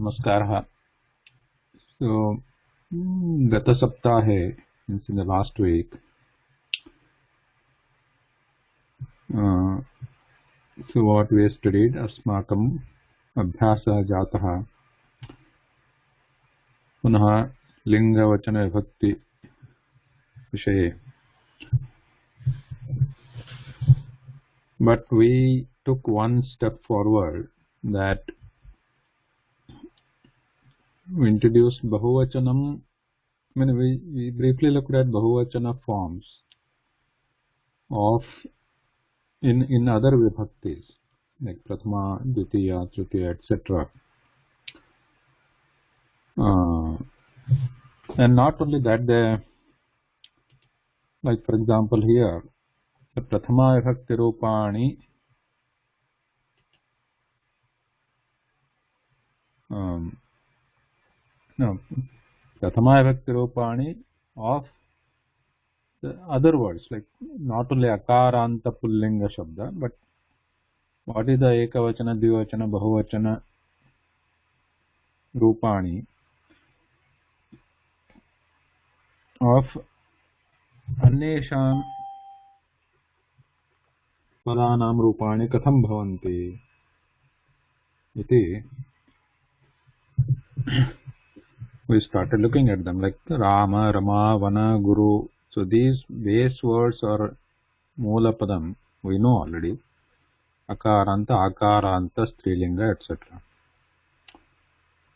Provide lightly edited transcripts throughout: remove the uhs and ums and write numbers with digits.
Namaskar. So, Gata Saptahe, means in the last week, uh, so what we studied, Asmakam Abhyasa Jataha, Punaha Linga Vachana Vibhakti Vishaye. But we took one step forward, that we introduced Bahuvachanam. I mean, we briefly looked at Bahuvachana forms of in other Vibhaktis, like Prathama, Dvitiya, Tritiya, etc. And not only that, like for example here, the Prathama Vibhakti Rupani, Prathama Vibhakti Rupani of the other words, like not only Akaranta Pullinga Shabda, but what is the Ekavachana, Dvivachana, Bahuvachana Rupani of Annesham Padanam Rupani Katham Bhavanti iti. We started looking at them like Rama, Rama, Vana, Guru. So these base words or Moola Padam we know already. Akaranta, Akaranta, Strilinga, etc.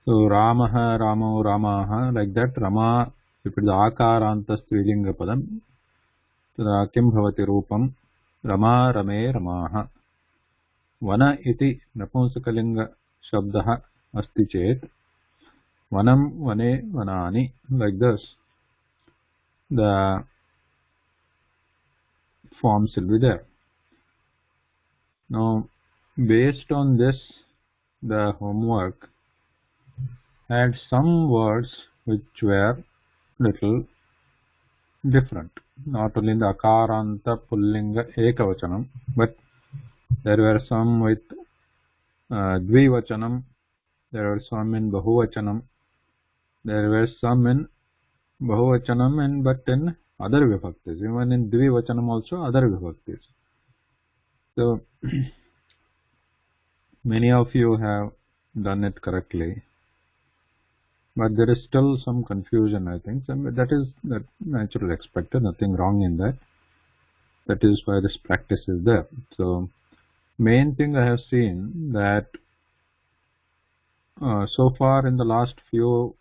So Ramaha, Ramo, Ramaha, like that. Rama, if it is Akaranta Strilinga Padam, Kim Bhavati Rupam, Rama, Rame, Ramaha. Vana iti Napumsakalinga Shabdaha Asti Chet. Vanam, Vane, Vanani, like this. The forms will be there. Now, based on this, the homework had some words which were little different. Not only in the Akaranta Pullinga Ekavachanam, but there were some with Dvivachanam, there were some in Bahuvachanam, there were some in Bahuvachanam and but in other Vibhaktis, even in Dvivachanam also other Vibhaktis. So, many of you have done it correctly, but there is still some confusion, I think. So that is naturally expected, nothing wrong in that. That is why this practice is there. So, main thing I have seen that so far in the last few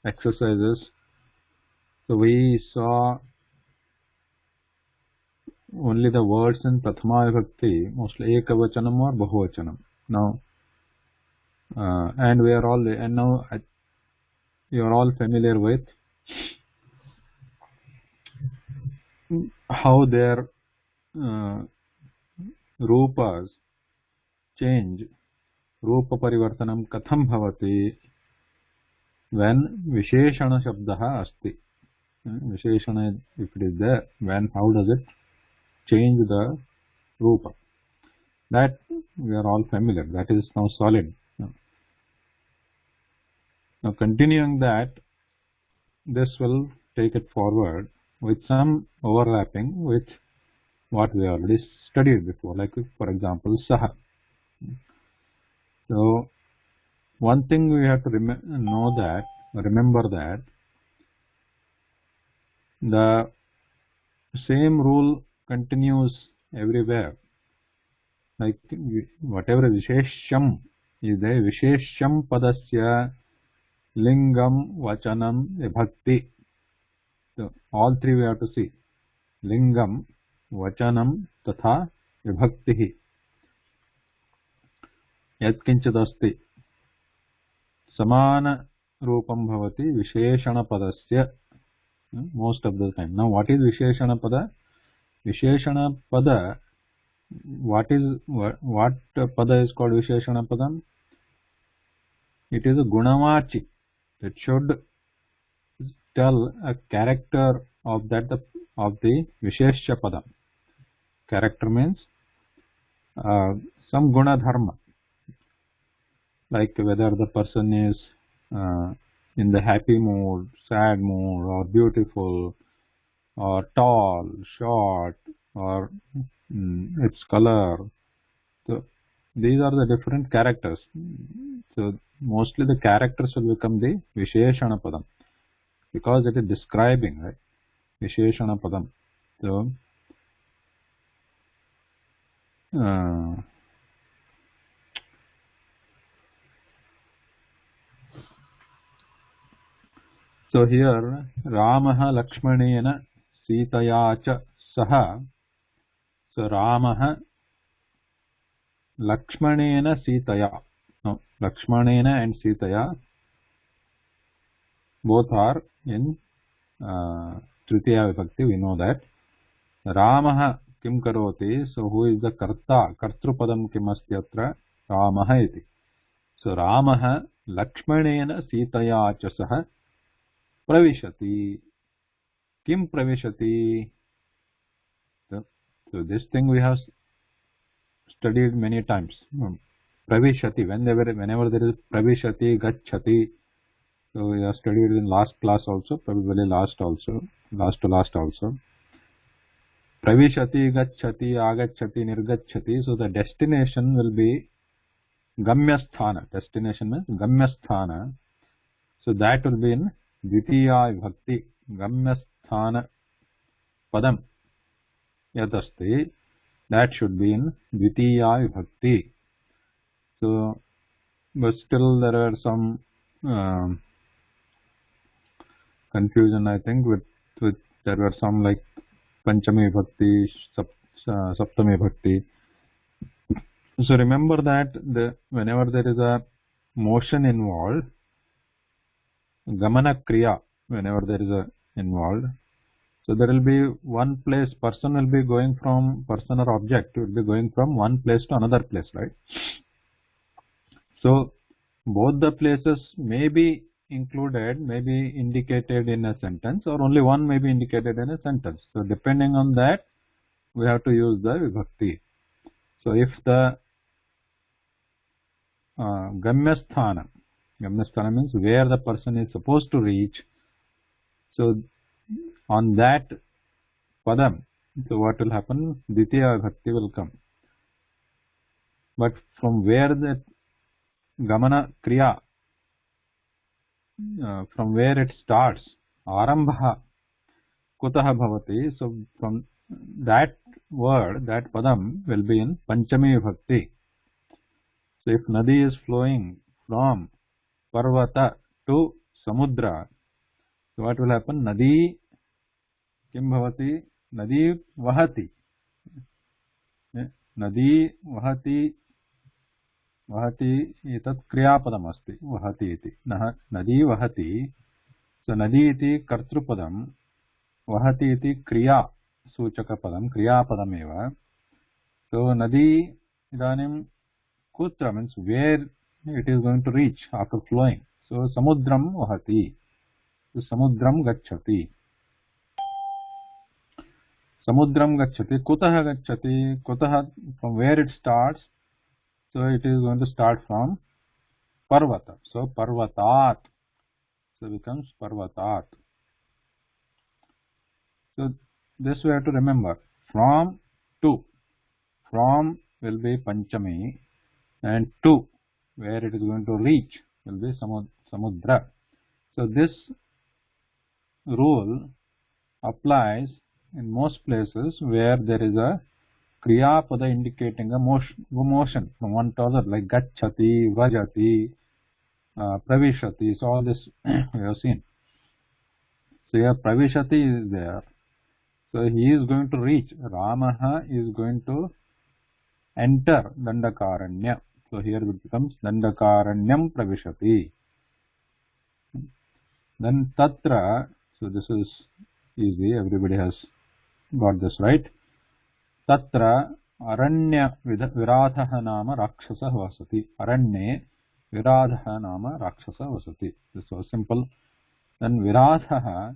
exercises, so we saw only the words in Prathama Vibhakti, mostly Ekavachanam or Bahuvachanam. Now, and we are all, and now you are all familiar with how their rupas change. Rupa parivartanam katham bhavati when Visheshana Shabdaha asti. Visheshana, if it is there, when, how does it change the Rupa? That we are all familiar. That is now solid. Now continuing that, this will take it forward with some overlapping with what we already studied before, like for example, Saha. So, one thing we have to remember that the same rule continues everywhere. Like whatever Vishesham is there, Vishesham Padasya Lingam Vachanam Vibhakti. So, all three we have to see. Lingam, Vachanam, Tatha, Vibhakti. Yatkinchadasti. Samana Rupam Bhavati Visheshana Padasya. Most of the time. Now, what is Visheshana Pada? Visheshana Pada, what Pada is called Visheshana Padam? It is a Gunavachi. It should tell a character of the Vishesha Padam. Character means some Guna Dharma. like whether the person is in the happy mood, sad mood, or beautiful, or tall, short, or its color. So these are the different characters. So mostly the characters will become the Visheshana Padam because it is describing, right? Visheshana Padam. So so here Ramaha Lakshmanena Sitaya cha Saha. So Ramaha Lakshmanena Sitaya. No, Lakshmanena and Sitaya both are in Tritiya Vibhakti. We know that. Ramaha kim karoti. So who is the karta? Kartrupadam kim asti atra? Ramaha iti. So Ramaha Lakshmanena Sitaya cha saha pravishati. Kim pravishati? So this thing we have studied many times. Pravishati, whenever there is pravishati, gachati. So we have studied in last class also, probably last to last also. Pravishati, gachati, agachati, nirgachati. So the destination will be gamyasthana. Destination means gamyasthana. So that will be in Dvitiya Vibhakti. Gamyasthana padam yadasti. That should be in Dvitiya Vibhakti. So, but still there are some confusion, I think, with there were some like Panchami Bhakti, Saptami Bhakti. So remember that whenever there is a motion involved, Gamana Kriya, whenever there is a involved, so there will be one place, person will be going from, person or object will be going from one place to another place, right? So both the places may be included, may be indicated in a sentence, or only one may be indicated in a sentence. So depending on that, we have to use the vibhakti. So if the gamyasthana means where the person is supposed to reach, so on that padam, so what will happen? Ditiya vibhakti will come. But from where the gamana kriya, from where it starts, arambha kutaha bhavati, so from that word, that padam will be in Panchami Vibhakti. So if Nadi is flowing from Parvata to Samudra, so what will happen? Nadi kim bhavati? Nadi vahati. Nadi vahati. Vahati etat kriyapadam asti. Vahati iti. Nadi vahati. So Nadi iti kartrupadam. Vahati iti kriya सूचकपदम क्रियापदमेव. So Nadi idanim kutra means where it is going to reach after flowing. So Samudram vahati. So Samudram gacchati. Samudram gacchati. Kutaha gacchati. Kutaha, from where it starts. So it is going to start from Parvata. So Parvatat. So becomes Parvatat. So this we have to remember. From to. From will be Panchami, and to where it is going to reach will be Samudra. So this rule applies in most places where there is a Kriya Pada indicating a motion from one to other, like Gacchati, Vajati, Pravishati. So all this we have seen. So here Pravishati is there. So he is going to reach. Ramaha is going to enter Dandakaranya. So here it becomes Dandakaranyam Pravishati. Then Tatra, so this is easy, everybody has got this right. Tatra Aranya Viradha Nama Rakshasa Vasati. Aranye Viradha Nama Rakshasa Vasati. This is so simple. Then Viradha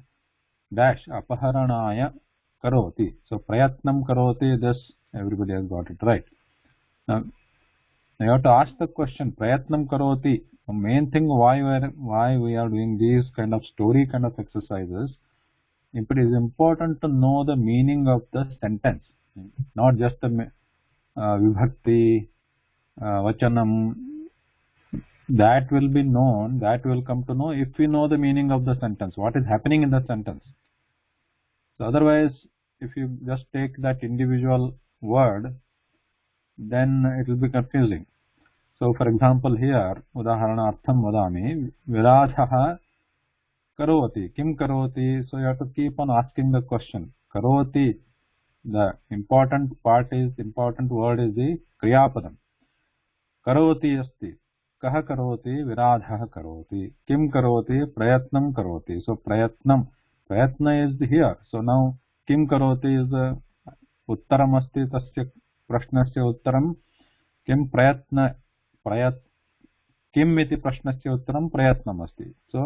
dash Apaharanaya Karoti. So Prayatnam Karoti, this everybody has got it right. Now, you have to ask the question, prayatnam karoti. The main thing why we are doing these kind of story kind of exercises, it is important to know the meaning of the sentence, not just the vibhakti, vachanam. That will be known, that will come to know if we know the meaning of the sentence, what is happening in the sentence. So otherwise, if you just take that individual word, then it will be confusing. So for example here, udaharanartham vadami, viradhah karoti. Kim karoti? So you have to keep on asking the question. Karoti, the important word is the kriyapadam. Karoti asti. Kah karoti? Viradhah karoti. Kim karoti? Prayatnam karoti. So prayatna is here. So now kim karoti is the uttaram asti, tasya prashnasya uttaram kim prayatna किम इति प्रश्नस्य उत्तरं प्रयत्नम् अस्ति. सो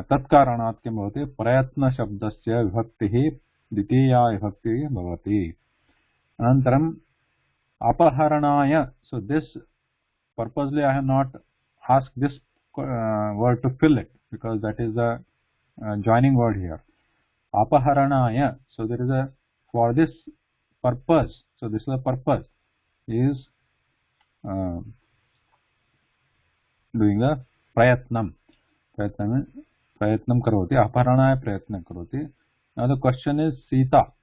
तत्कारणात् किं भवति, प्रयत्नशब्दस्य विभक्तिः द्वितीया विभक्तिः भवति. अनन्तरम् अपहरणाय. So this purposely I have not asked this word to fill it, because that is the joining word here. Apaharanaya. So there is a, for this purpose, so this is the purpose, is doing the prayatnam karoti, aparanaya prayatnam karoti. Now the question is Sita.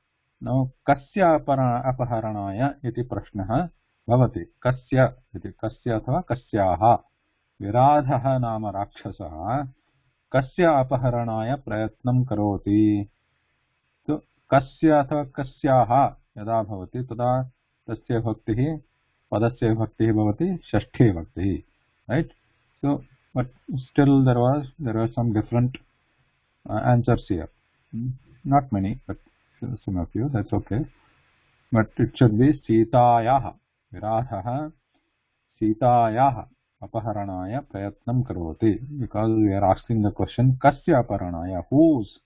Now kasya apaharanaya iti prashnah bhavati. Kasya iti, kasya अथवा kasyaha. Viradhah nama rakshasah kasya apaharanaya prayatnam karoti. तो कस्य अथवा कस्याः यदा भवति तदा तस्य भक्तिः पदस्य विभक्तिः भवति षष्ठी विभक्तिः, right? So but still there were some different answers here, not many, but some of you, that's okay. But it should be सीतायाः, विराधः सीतायाः अपहरणाय प्रयत्नं करोति, because we are asking the question kasya अपहरणाय, whose.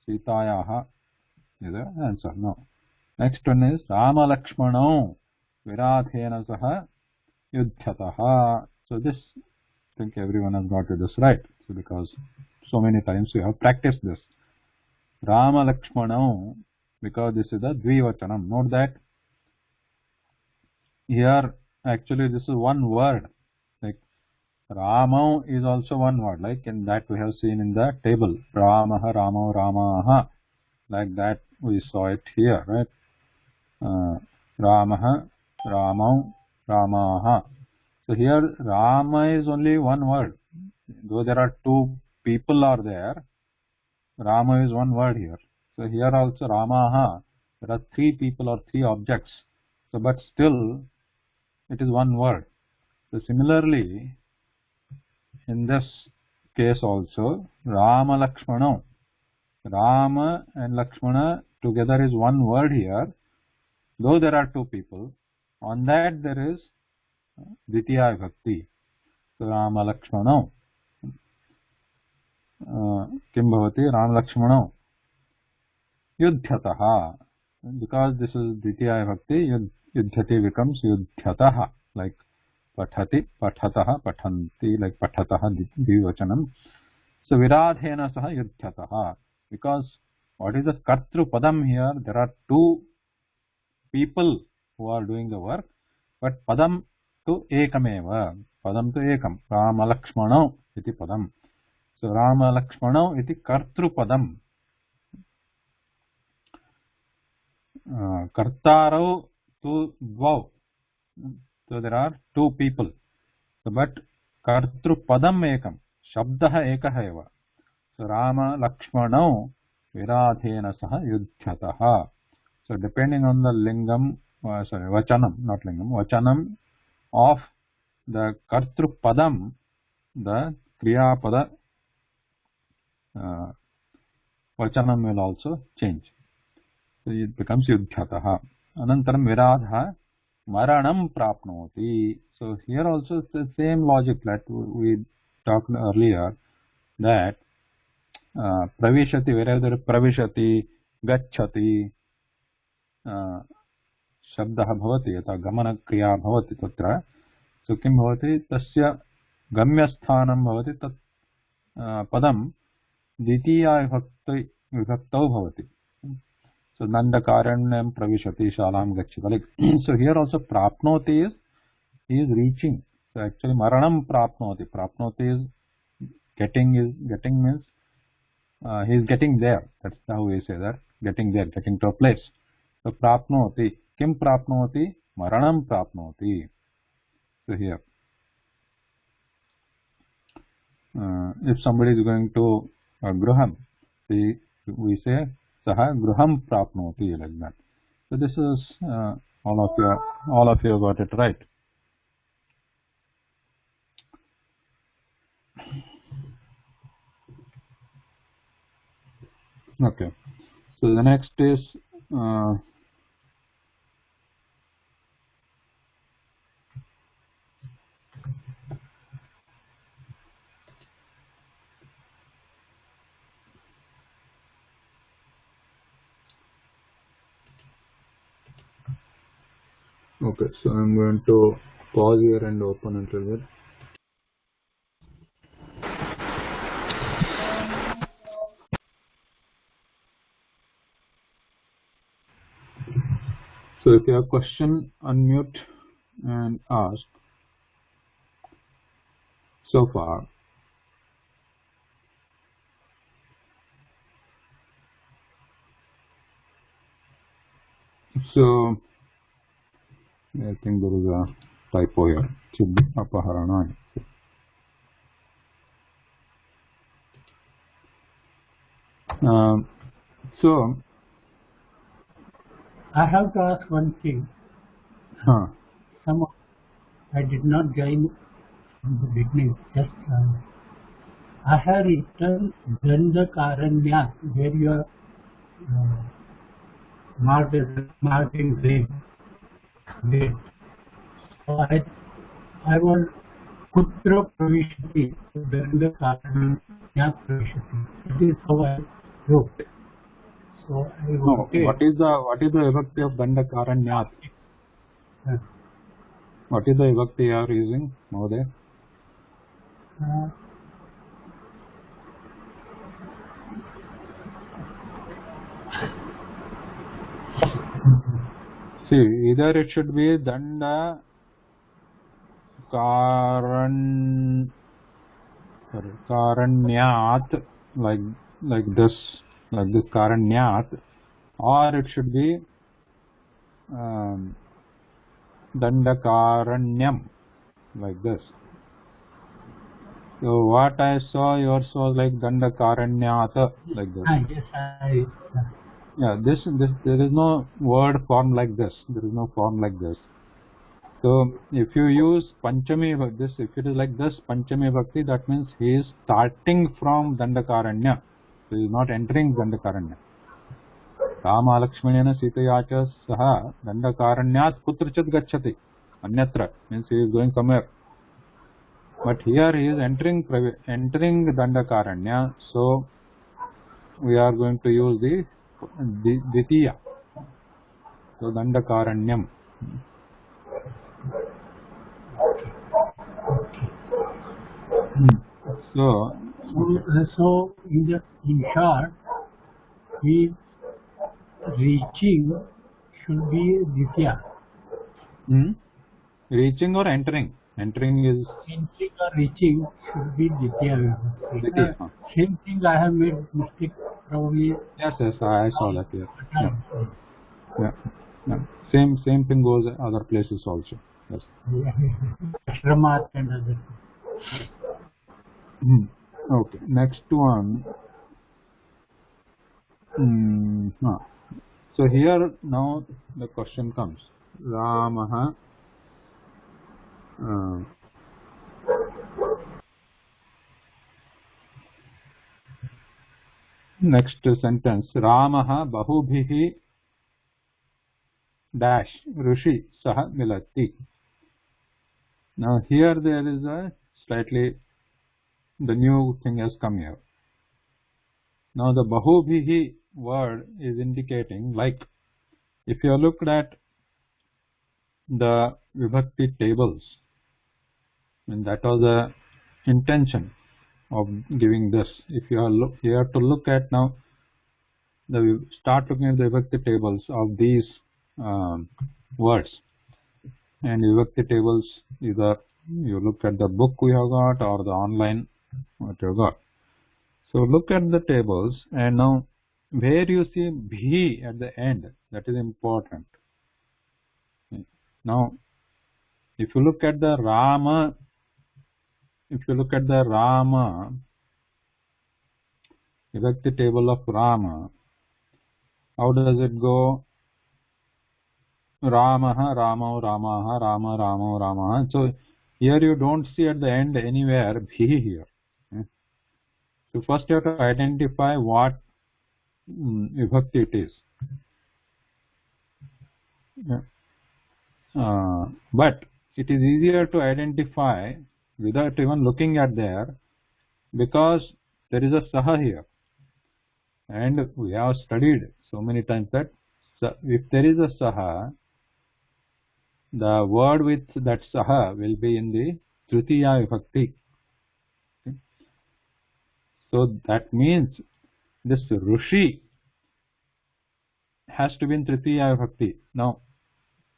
सीतायाः is the answer. No. Next one is Rama Lakshmano Viradhena Saha Yudhyataha. So this, I think everyone has got this right. So because so many times we have practiced this. Rama Lakshmano, because this is the Dvivachanam. Note that here actually this is one word. Like Rama is also one word, like in that we have seen in the table. Ramaha, Ramo, Ramaha. Like that we saw it here, right? Ramaha, Ramau, Ramaha. So here Rama is only one word. Though there are two people are there, Rama is one word here. So here also Ramaha, there are three people or three objects. So but still it is one word. So similarly in this case also Rama Lakshmano, Rama and Lakshmana together is one word here, though there are two people. On that there is Dvitiya Vibhakti. So Rama Lakshmano Kim Bhavati, Rama Lakshmano Yudhyataha. Because this is Dvitiya Vibhakti, Yudhyati becomes Yudhyataha, like Pathati, Pathataha, Pathanti, like Pathataha Dvivachanam. So Viradhena Saha Yudhyataha. Because what is the Kartru Padam here? There are two people who are doing the work, but Padam to Ekameva. Padam to Ekam. Rama Lakshmano iti Padam. So Rama Lakshmano iti Kartru Padam. Kartaro to Dvau. So there are two people. So but Kartru Padam Ekam. Shabdaha Ekaha eva. So Rama Lakshmano Viradhena Saha Yudhyataha. So depending on the lingam, vachanam, not lingam, vachanam of the Kartru Padam, the Kriya Pada vachanam will also change. So it becomes Yudhyataha. Anantaram Viradha Maranam Prapnoti. So here also it's the same logic that we talked earlier, that Pravishati, wherever Pravishati, Gachati. शब्दः भवति यथा गमनक्रिया भवति तत्र सो किं भवति तस्य गम्यस्थानं भवति तत् पदं द्वितीया विभक्तौ भवति so Dandakaranyam pravishati shalam gacchati. So here also prapnoti is reaching. So actually maranam prapnoti. Prapnoti is getting means he is getting there. That's how we say that. Getting there, getting to a place. So prapnoti. Kim prapnoti? Maranam prapnoti. So here. If somebody is going to Gruham, we say Saha Gruham prapnoti, like that. So this is all of you got it right. Okay. So the next is okay, so I'm going to pause here and open a little bit. So if you have a question, unmute and ask. So far. So I think there is a typo here. Should be apaharana. So I have to ask one thing. I did not join from the beginning. Just I have written Dandakaranya, where you are marking green. So I was Putra Pravishati, Dandakaranya Pravishati. That is how I wrote. So I wrote what is the vibhakti of Dandakaranyat? What is the vibhakti you are using, Mahoday? See, either it should be Danda Karanyat, like this Karanyat, or it should be Dandakaranyam, like this. So what I saw, yours was like Dandakaranyat, like this. Yes, Yeah, this there is no word form like this. There is no form like this. So if you use Panchami Bhakti, if it is like this Panchami Bhakti, that means he is starting from Dandakaranya. So he is not entering Dandakaranya. Rama Lakshmanena Sitaya cha saha Dandakaranyat kutrachit gacchati. Anyatra means he is going somewhere. But here he is entering Dandakaranya. So we are going to use the Ditiya. So Dandakaranyam. So in short, he reaching should be Ditya. Reaching or entering? Entering is... Entering or reaching should be Ditya. Same thing I have made mistake probably. Yes, I saw that here. Yeah. Same thing goes other places also. Yes. Ashramat and other. Okay, next one. So here now the question comes. Ramaha next sentence. Ramaha bahubhihi dash Rishi saha milati. Now here there is a slightly the new thing has come here. Now the bahubhihi word is indicating, like if you looked at the vibhakti tables, and that was the intention of giving this. If you have to look at now, start looking at the vibhakti tables of these words, and vibhakti tables either you look at the book we have got or the online what you got. So look at the tables, and now where you see bhi at the end, that is important. Now if you look at the Rama, vibhakti table of Rama, how does it go? Ramaha, Ramo, Ramaha, Rama, Ramo, Ramaha. So here you don't see at the end anywhere bhi here. So first you have to identify what vibhakti it is. But it is easier to identify without even looking at there, because there is a saha here, and we have studied so many times that if there is a saha, the word with that saha will be in the tritiya vibhakti. So that means this Rushi has to be in tritiya vibhakti. Now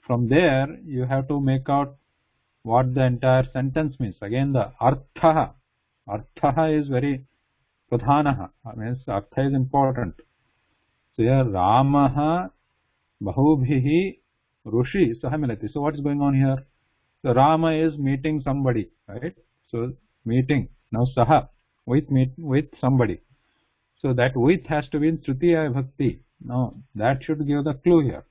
from there you have to make out what the entire sentence means. Again, the artha is very pradhanaha, means artha is important. So here Ramaha bahubhihi Rushi sahamilati. So what is going on here? So Rama is meeting somebody, right? So meeting, now saha, with somebody. So that with has to be in tritiya vibhakti. Now that should give the clue here.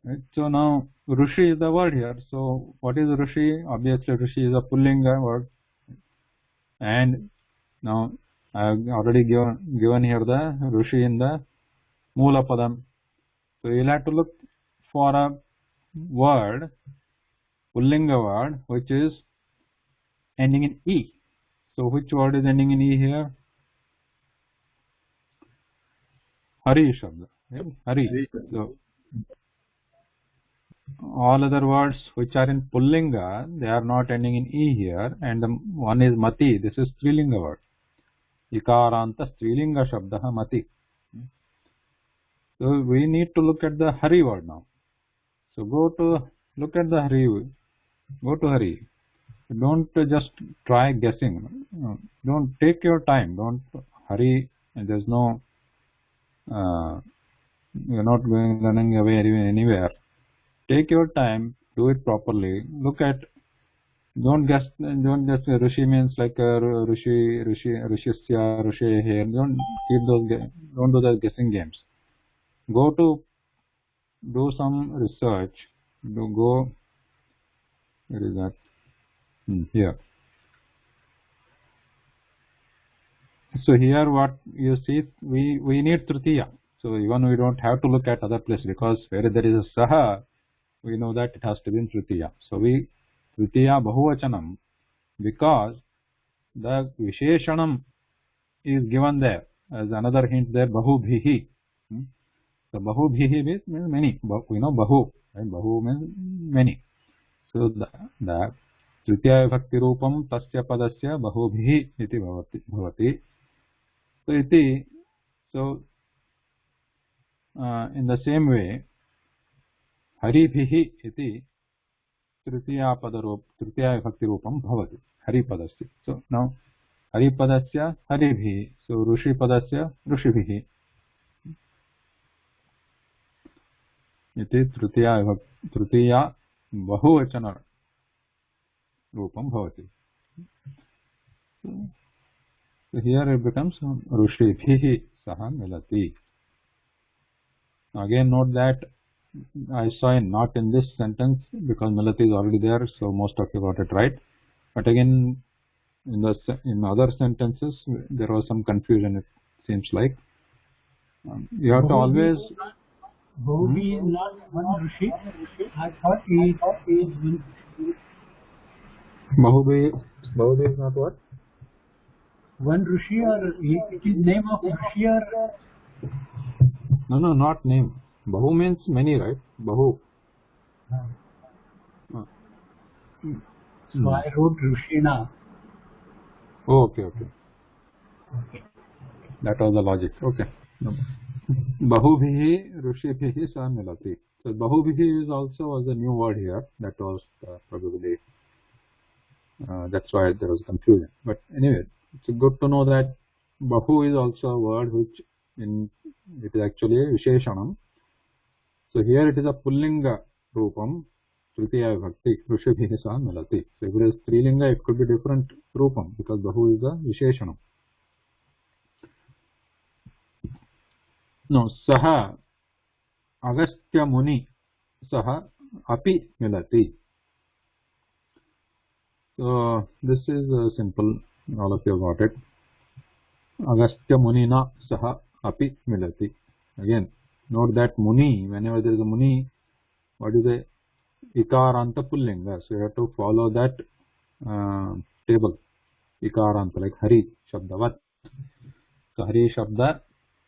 Right? So now Rushi is the word here. So what is Rushi? Obviously Rushi is a pullinga word. And now I have already given here the Rushi in the Mula Padam. So you'll have to look for a word, pullinga word, which is ending in E. So which word is ending in E here? Hari Shabda. Right? Hari. So all other words which are in pullinga, they are not ending in E here, and one is mati. This is strilinga word. Ikaranta strilinga shabdaha mati. So we need to look at the Hari word now. So look at the Hari. Go to Hari. Don't just try guessing. Don't take your time. Don't hurry. There's no. You're not running away anywhere. Take your time. Do it properly. Look at. Don't guess. Rushi means like Rushya, Rushi here. Don't do the guessing games. Go to do some research. Go. Where is that? Here. So here what you see, we need tritiya. So even we don't have to look at other place, because where there is a saha, we know that it has to be in tritiya. So we tritiya bahuvachanam, because the visheshanam is given there as another hint there, bahubhihi. So bahubhihi means many. We know bahu, right? Bahu means many. So the tritiya vibhakti rupam tasya padasya bahubhihi iti bhavati. So in the same way, haribhihi iti tritiya vibhakti rupam bhavati, haripadasya. So now haripadasya haribhihi, so rushipadasya rushibhihi iti tritiya bahuvachana rupam bhavati. So here it becomes rushibhihi saha milati. Again note that I saw not in this sentence, because milati is already there, so most of you got it right. But again in other sentences there was some confusion, it seems like. You have to always. Bhobi is not one Rishi. I thought he is one. Bahubhi is not what? One Rishi, or it is name of Rishi, or No, not name. Bahu means many, right? Bahu. Uh, So I wrote Rishina. Okay. Okay. That was the logic. Okay. Bahubhihi Rushibhihi sa milati. So Bahubhihi is also was a new word here. That was probably that's why there was confusion. But anyway, it's good to know that Bahu is also a word which it is actually a Visheshanam. So here it is a Pullinga Rupam, Tritiya Vibhakti, Rushibhihi sa milati. So if it is Strilinga, it could be different Rupam because Bahu is a Visheshanam. No, Saha Agastya Muni Saha Api Milati. So this is simple. All of you got it. Agastya Munina Saha Api Milati. Again, note that Muni, whenever there is a Muni, what is the Ikaranta Pullinga? So you have to follow that table. Ikaranta, like Hari Shabdavat. So Hari Shabda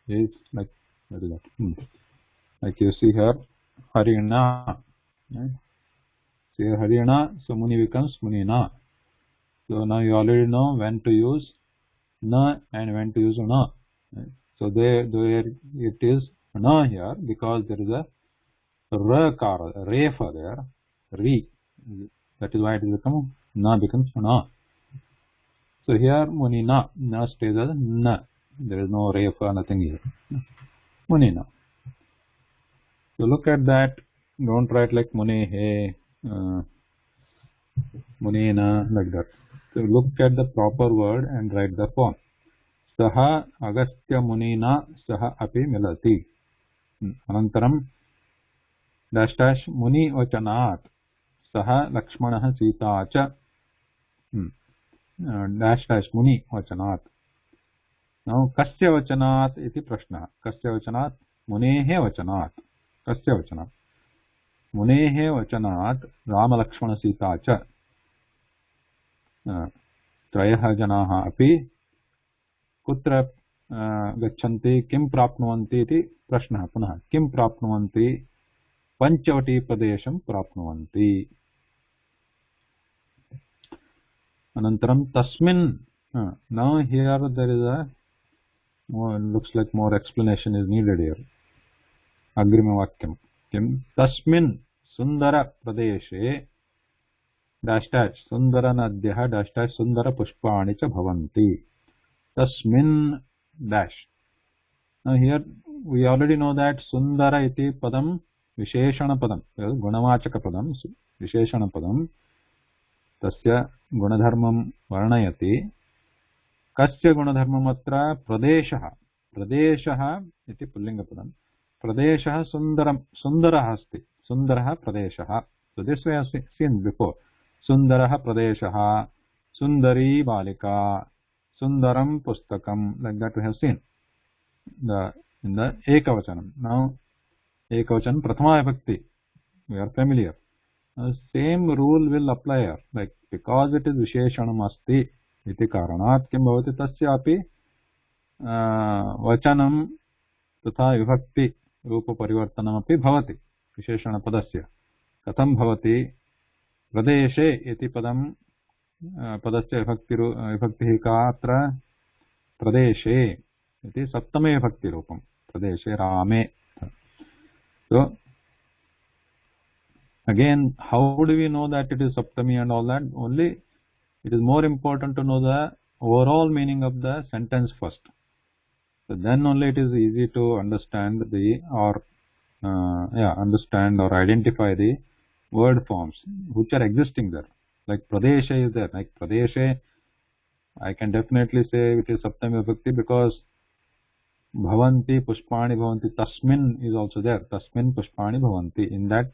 is like, what is that? Like you see here, Harina. Right? See here, Harina, so Muni becomes Munina. So now you already know when to use na and when to use na. Right? So there it is na here because there is a ra kara, refa there, re. That is why it is become na becomes na. So here munina, na stays as na. There is no refa, nothing here. Munina. So look at that. Don't write like muni he, munina like that. So look at the proper word and write the form. Saha Agastya Munina Saha Api Milati. Anantaram dash dash Muni Vachanat Saha Lakshmana Sita Cha dash dash Muni Vachanat. Now Kasya Vachanat iti Prashna. Kasya Vachanat Munehe Vachanat. Kasya Vachanat Munehe Vachanat Rama Lakshmana Sita Cha Trayah Janaha Api कुत्र गच्छन्ति किं प्राप्नुवन्ति इति प्रश्नः पुनः किं प्राप्नुवन्ति पंचवटी प्रदेशं प्राप्नुवन्ति अनन्तरं तस्मिन् now here there is a more looks like more explanation is needed here अग्रिमवाक्यं किं तस्मिन् सुन्दर प्रदेशे dash dash सुन्दर नद्यः dash dash सुन्दर पुष्पाणि च भवन्ति Tasmin dash. Now here we already know that Sundara iti padam Visheshana padam. Gunavachaka padam Visheshana padam. Tasya gunadharmam varnayati. Kasya gunadharmam atra pradeshaha. Pradeshaha iti pullinga padam. Pradeshaha sundaram sundaraha asti. Sundaraha pradeshaha. So this we have seen before. Sundaraha pradeshaha. Sundari balika. Sundaram Pustakam, like that we have seen in the Ekavachanam. Now, Ekavachanam Prathama Vibhakti, we are familiar. Same rule will apply here, like because it is Visheshanam Asti, iti Karanat, Kim Bhavati Tasyapi Vachanam Tatha Vibhakti Rupa Parivartanam Api Bhavati, Visheshana Padasya. Katham Bhavati Pradeshe iti Padam पदस्य विभक्तिः का अत्र प्रदेशे इति सप्तमे विभक्तिरूपं प्रदेशे रामे. So again, how do we know that it is saptami and all that? Only it is more important to know the overall meaning of the sentence first. So then only it is easy to understand understand or identify the word forms which are existing there. Like Pradesha is there. Like Pradesha, I can definitely say it is Saptami Vibhakti because Bhavanti Pushpani Bhavanti. Tasmin is also there. Tasmin Pushpani Bhavanti. In that,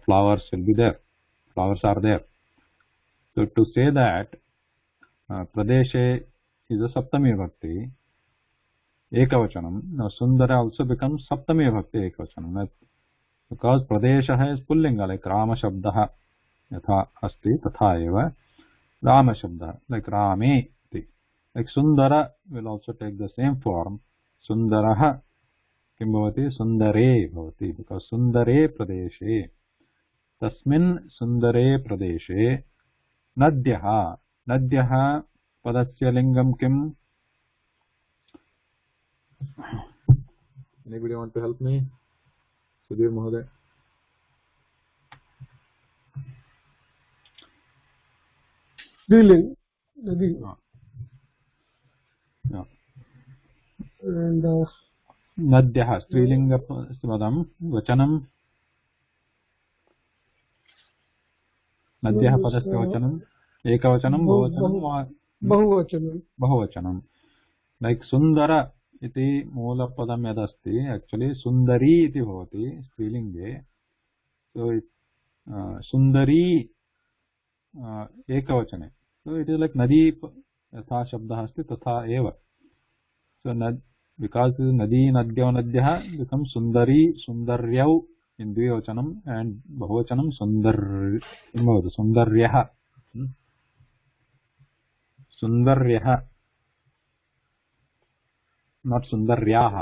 flowers will be there. Flowers are there. So to say that Pradesha is a Saptami Vibhakti, Ekavachanam. Now Sundara also becomes Saptami Vibhakti Ekavachanam. Because Pradesha is Pullinga, like Rama Shabdaha. यथा अस्ति तथा एव राम शब्दः like rame like sundara will also take the same form sundarah किं भवति sundare भवति because sundare pradeshe तस्मिन् सुन्दरे प्रदेशे नद्यः नद्यः पदस्य लिङ्गं किम्? Anybody want to help me? Sudhir Mahoday. Striling, Nadi. Yeah. And नद्यः स्त्रीलिङ्गपदं वचनं नद्यः पदस्य वचनम् एकवचनं बहुवचनं लैक् सुन्दर इति मूलपदं यदस्ति एक्चुअली सुन्दरी इति भवति स्त्रीलिङ्गे सो सुन्दरी एकवचने सो इट इज लाइक नदी यथा शब्दः अस्ति तथा एव सो बिकॉज नदी नद्यो नद्यः बिकम सुन्दरी सुन्दर्यौ in द्विवचनम and बहुवचनम सुन्दर्यः सुन्दर्यः not सुन्दर्याः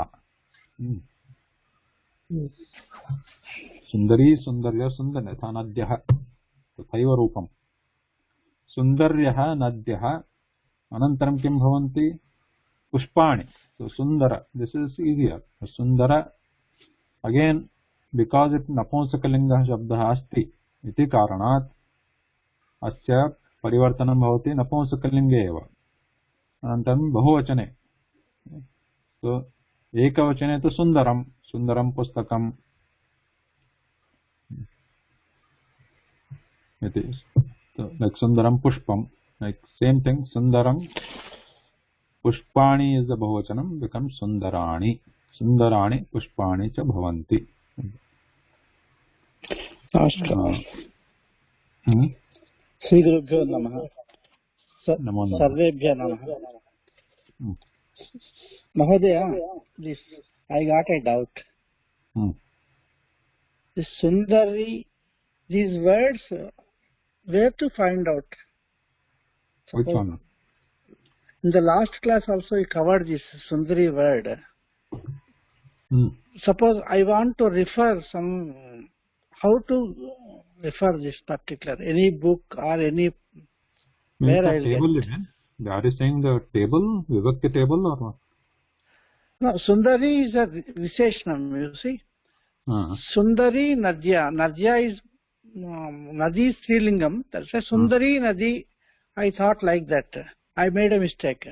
सुन्दरी सुन्दर्य सुन्दर यथा नद्यः तथैव रूपम् सुन्दर्यः नद्यः अनन्तरं किं भवन्ति पुष्पाणि so सुन्दर this is easier सुन्दर again because it नपुंसकलिङ्गः शब्दः अस्ति इति कारणात् अस्य परिवर्तनं भवति नपुंसकलिङ्गे एव अनन्तरं बहुवचने so एकवचने तु सुन्दरं सुन्दरं पुस्तकम् इति like सुन्दरं पुष्पं like same thing सुन्दरं पुष्पाणि is the बहुवचनं becomes सुन्दराणि सुन्दराणि पुष्पाणि च भवन्ति श्रीगुरुभ्यो नमः सर्वेभ्यः नमः महोदय this I got a doubt this Sundari these words where to find out which one in the last class also you covered this Sundari word suppose I want to refer some how to refer this particular any book or any where I table they are saying the table vibhakti table or what? No, Sundari is a Visheshanam, you see. Sundari Nadya. Nadya is Nadi Strilingam. That's why Sundari Nadi, I thought like that. I made a mistake.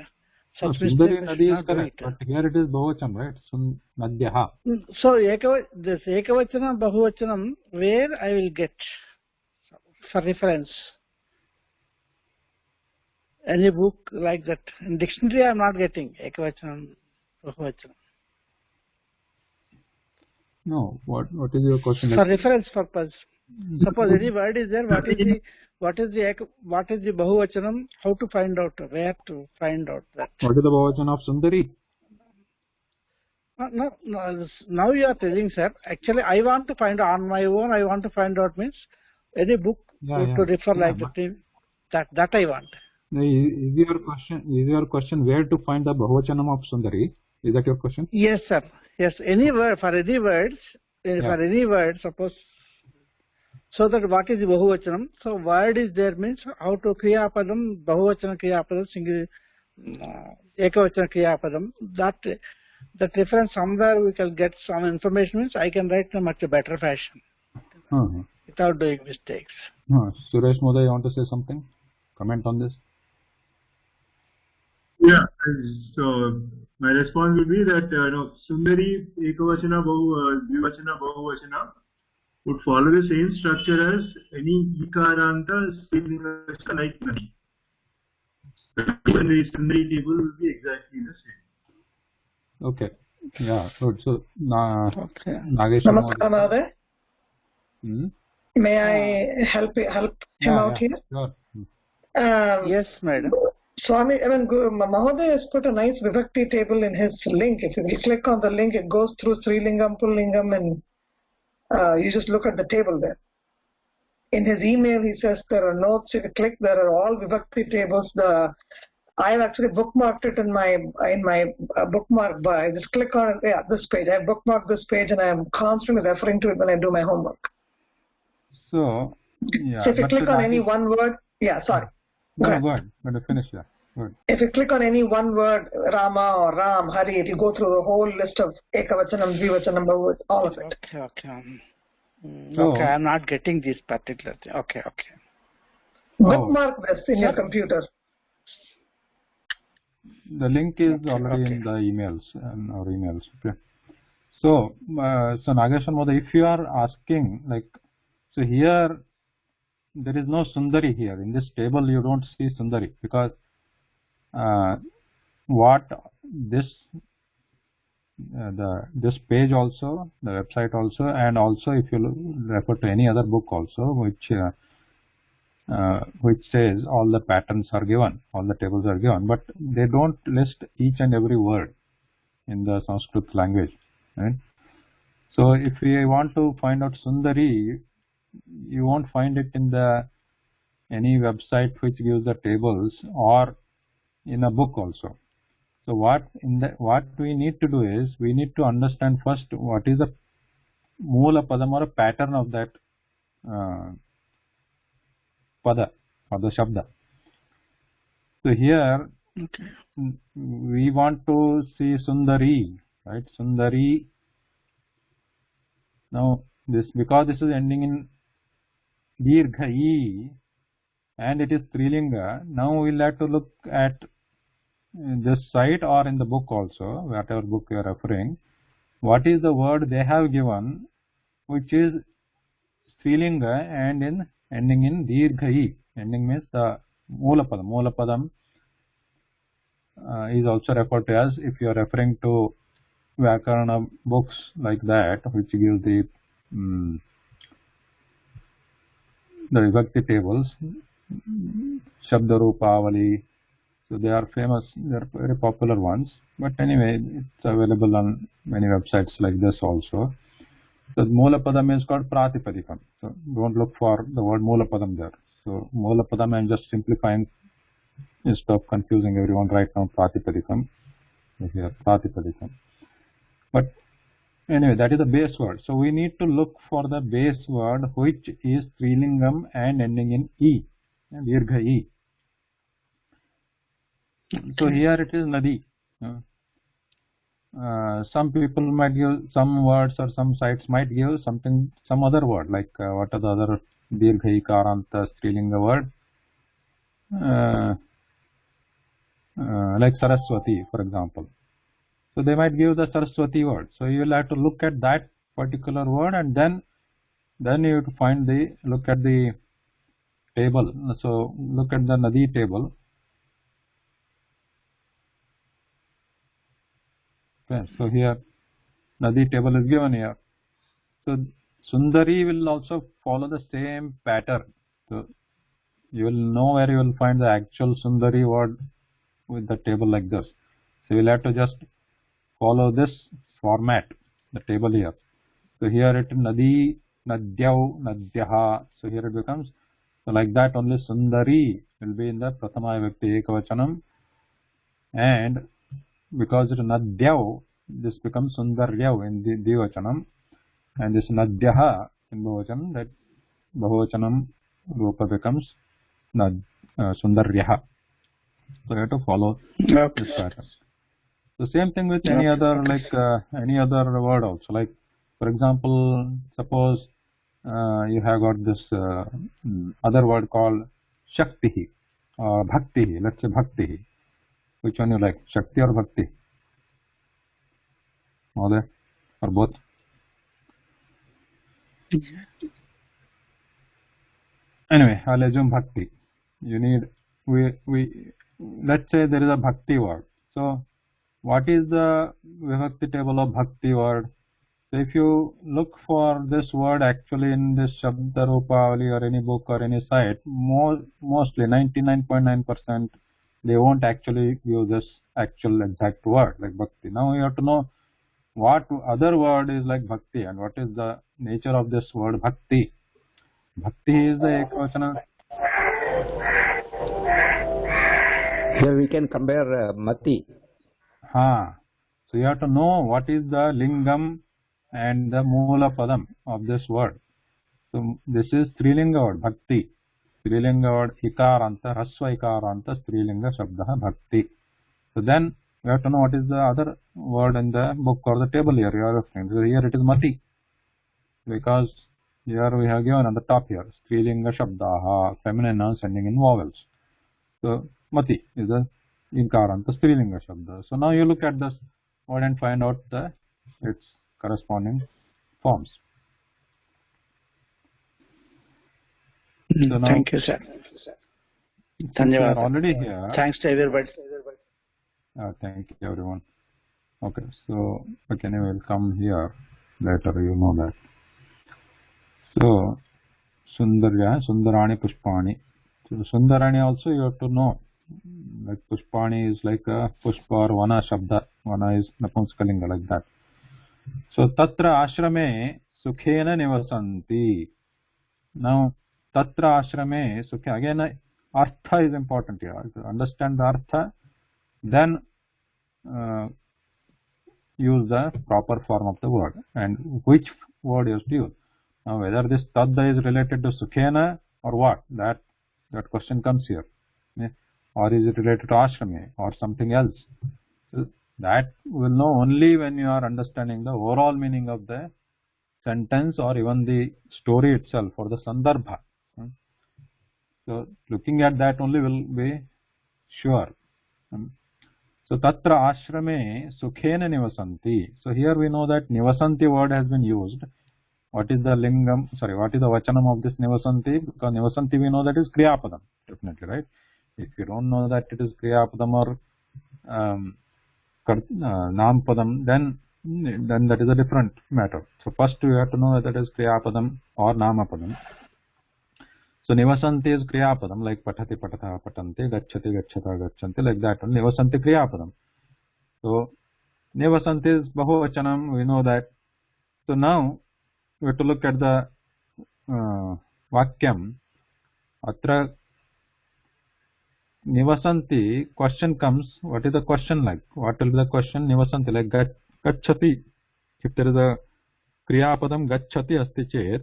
Sundari Nadi is correct, but here it is Bahuvachan, right? Nadyaha. So, this Ekavachanam, Bahuvachanam, where I will get for reference? Any book like that. In dictionary I am not getting Ekavachanam, Bahuvachanam. No, what is your question? For reference purpose. Suppose any word is there, what is the Bahuvachanam? How to find out? Where to find out that? What is the Bahuvachan of Sundari? No, now you are telling, sir. Actually, I want to find on my own. I want to find out means any book to refer like that. That I want. Is your question where to find the Bahuvachanam of Sundari? Is that your question? Yes, sir. Yes, any word for any words for any word. Suppose so that what is the Bahuvachanam? So word is there means how to Kriya Padam, Bahuvachana Kriya Padam, single Ekavachana Kriya Padam. That reference somewhere we can get some information means I can write in a much better fashion without doing mistakes. Suresh Moda, you want to say something? Comment on this? Yeah, so my response will be that Sundari Ekavachana Dvivachana Bahuvachana would follow the same structure as any Ikaranta Strilingashta like Nadi. When the Sundari table will be exactly the same. Okay. Yeah, good. So, Nagesh. Namaskar, Mahoday. May I help him out here? Sure. Yes, madam. Swami, Mahoday has put a nice Vibhakti table in his link. If you click on the link, it goes through Strilingam, Pullingam, and you just look at the table there. In his email, he says there are notes. If you click, there are all Vibhakti tables. I have actually bookmarked it in my bookmark bar. I just click on this page. I have bookmarked this page, and I am constantly referring to it when I do my homework. So, yeah. So if you but click the on any Nadi- one word, yeah, sorry. No, Go no, ahead. go ahead. But finish, yeah. Good. If you click on any one word, Rama or Ram, Hari, if you go through the whole list of Ekavachanam, Dvivachanam, Bahuvachanam, all of it. Okay. So- Okay, I'm not getting this particular thing. Okay. Bookmark this in your computer. The link is Okay, already okay. in the emails, and our emails. Okay. So, Nageshan Mother, if you are asking, like, so here, there is no Sundari here. In this table, you don't see Sundari because what this this page also, the website also, and also if you refer to any other book also, which says all the patterns are given, all the tables are given, but they don't list each and every word in the Sanskrit language, right? So if we want to find out Sundari, you won't find it in any website which gives the tables or in a book also. So what we need to do is we need to understand first what is the Moola Padam or a pattern of that Pada or the Shabda. So here we want to see Sundari, right? Sundari. Now this, because this is ending in Dirgha E and it is Strilinga, now we'll have to look at this site or in the book also, whatever book you are referring, what is the word they have given which is Strilinga and ending in Dirgha E. Ending means the Moola Padam. Moola Padam is also referred to as, if you are referring to Vyakarana books like that, which give the Vibhakti tables, Shabdarupavali. So they are famous, they are very popular ones. But anyway, it's available on many websites like this also. So Moola Padam is called Pratipadikam. So don't look for the word Moola Padam there. So Moola Padam, I'm just simplifying instead of confusing everyone right now. Pratipadikam. Here, Pratipadikam. But anyway, that is the base word. So we need to look for the base word which is Strilingam and ending in E, Dirgha E. So here it is Nadi. Some people might give some words, or some sites might give some other word, like what are the other Dirgha Karanta Strilinga word, like Saraswati, for example. So they might give the Saraswati word. So you will have to look at that particular word, and then you have to find look at the table. So look at the Nadi table. Okay, so here Nadi table is given here. So Sundari will also follow the same pattern. So you will know where you will find the actual Sundari word with the table like this. So you will have to just follow this format, the table here. So here it Nadi, Nadyau, Nadyaha. So here it becomes, so like that only Sundari will be in the Prathama Vibhakti Ekavachanam, and because it is Nadyau, this becomes Sundaryau in the Dvivachanam, and this Nadyaha in Bahuvachanam, that Bahuvachanam Rupa becomes Sundaryaha. So you have to follow this pattern. The same thing with any other, like any other word also. Like, for example, suppose you have got this other word called Shaktihi or Bhaktihi. Let's say Bhaktihi. Which one you like, Shakti or Bhakti? Or both? Anyway, I'll assume Bhakti. You need, let's say there is a Bhakti word. So what is the Vibhakti table of Bhakti word? So if you look for this word actually in this Shabdarupavali or any book or any site, mostly 99.9% they won't actually use this actual exact word like Bhakti. Now you have to know what other word is like Bhakti and what is the nature of this word Bhakti. Bhakti is the Ekavachana. Here we can compare Mati. So you have to know what is the Lingam and the Moola Padam of this word. So this is Strilinga word, bhakti. Strilinga word ikaranta, rasva ikaranta, Strilinga shabda bhakti. So then we have to know what is the other word in the book or the table here. You are referring. So here it is mati, because here we have given on the top here Strilinga shabdaha, feminine nouns ending in vowels. So mati is the ikaranta Strilinga shabda. So now you look at this word and find out its corresponding forms. So now, thank you, sir. since we are Dhanyawad. already here. Thanks to everybody. Thank you, everyone. Okay, so again, we will come here later. You know that. So Sundarya, Sundarani, Pushpani. So Sundarani also you have to know. Like Pushpani is like a Pushpa or Vana Shabda. Vana is Napunskalinga, like that. So Tatra Ashrame Sukhena Nivasanti. Now Tatra Ashrame Sukhe. Again, Artha is important here. If you understand the Artha, then use the proper form of the word. And which word you have to use. Now whether this Tadda is related to Sukhena or what, that question comes here. Or is it related to Ashrame or something else? So that will know only when you are understanding the overall meaning of the sentence or even the story itself or the Sandarbha. So looking at that only will be sure. So Tatra Ashrame Sukhena Nivasanti. So here we know that Nivasanti word has been used. What is the lingam? Sorry, what is the vachanam of this Nivasanti? Because Nivasanti we know that is Kriyapadam, definitely, right? If you don't know that it is Kriyapadam or Nampadam, then that is a different matter. So first we have to know that it is Kriyapadam or Namapadam. So Nivasanti is Kriyapadam, like Patati Patata Patanti, Gacchati Gacchata Gacchanti, like that. Nivasanti Kriyapadam. So Nivasanti is Bahuvachanam, we know that. So now we have to look at the Vakyam. Atra Nivasanti, question comes, what is the question like? What will be the question? Nivasanti, like Gacchati. If there is a Kriyapadam Gacchati asti chet,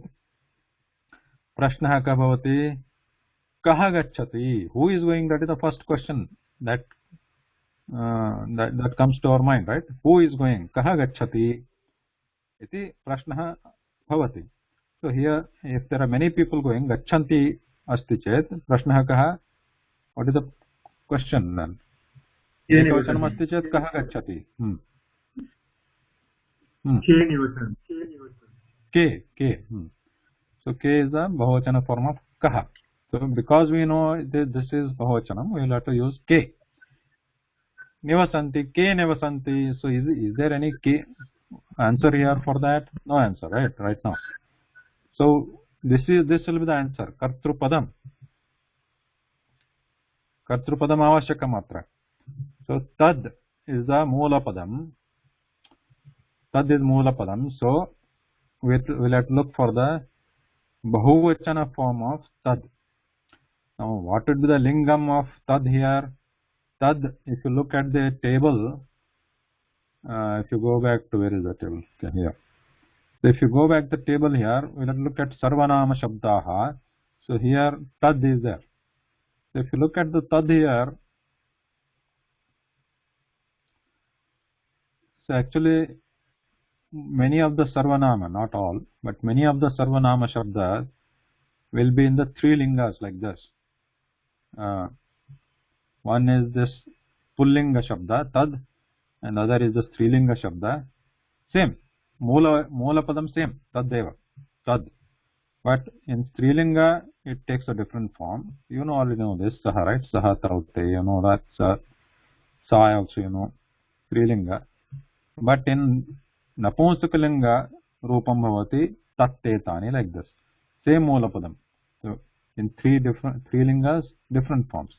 Prashnaha ka bhavati, Kaha Gacchati? Who is going? That is the first question that comes to our mind, right? Who is going? Kaha Gacchati? Iti Prashnaha bhavati. So here, if there are many people going, Gacchanti asti chet, Prashnaha kaha? What is the question then? Ekavachanam asti chet, kaha Gacchati? K. So K is the Bahuvachana form of kaha. So because we know this is Bahuvachanam, we will have to use K. Nivasanti, K Nivasanti. So is there any K answer here for that? No answer, right now. So this will be the answer. Kartrupadam. Kartrupadam avashyakam. So tad is the moola padam. Tad is moola padam. So we'll have to look for the Bahuvachana form of tad. Now what would be the lingam of tad here? Tad, if you look at the table, if you go back to, where is the table? Okay, here. So if you go back the table here, we'll have to look at Sarvanama Shabdaha. So here tad is there. So if you look at the tad here, so actually many of the Sarvanama, not all, but many of the Sarvanama Shabdas will be in the three lingas like this. One is this Pullinga Shabda, Tad, and other is the Strilinga Shabda. Same. Moola Padam same. Tad Deva. Tad. But in Strilinga, it takes a different form. You know, already know this. Saha, right? Saha Traute. You know that. Sa also, you know. Strilinga. But in Napunsakalinga, Rupam Bhavati, Tatte Tani, like this. Same Moola Padam. So in three lingas, different forms.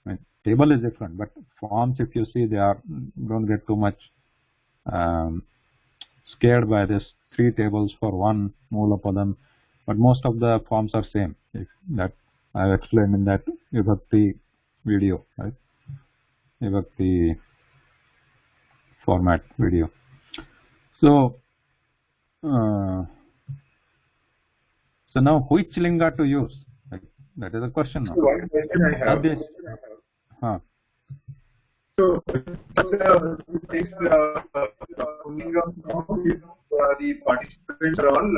I mean, table is different, but forms, if you see, don't get too much scared by this 3 tables for one Moola Padam, but most of the forms are same. That I have explained in that Vibhakti video, right? Vibhakti format video. So So now which linga to use? Like, that is a question now. One question I have. That is, So, if Pullinga form, if the participants are all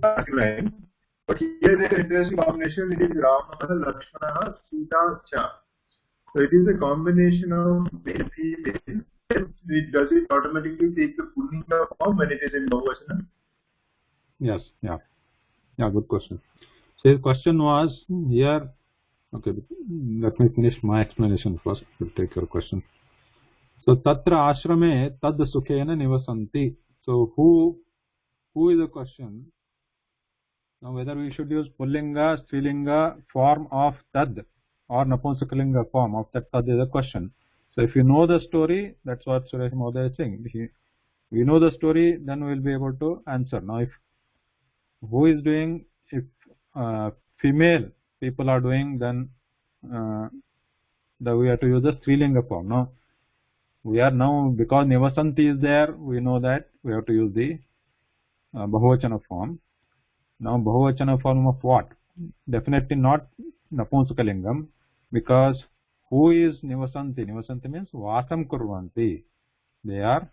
masculine, but here there is an interesting combination. It is Rama, Lakshmana, Sita, Cha. So it is a combination of male female. Does it automatically take the Pullinga form when it is in Bahuvachana? yes, yeah, good question. So his question was here. Okay, let me finish my explanation first. We'll take your question. So tatra ashrame tad sukhena nivasanti. So who is the question? Now whether we should use Pullinga, Strilinga form of tad or Napunsakalinga form of that tad is the question. So if you know the story, that's what Suresh Mohdaya is saying. If we know the story, then we will be able to answer. Now if who is doing, if female people are doing, then we have to use the Strilinga form. Now we are because Nivasanti is there, we know that we have to use the Bahuvachana form. Now Bahuvachana form of what? Definitely not Napunsakalingam, because who is Nivasanti? Nivasanti means Vasam Kurvanti. They are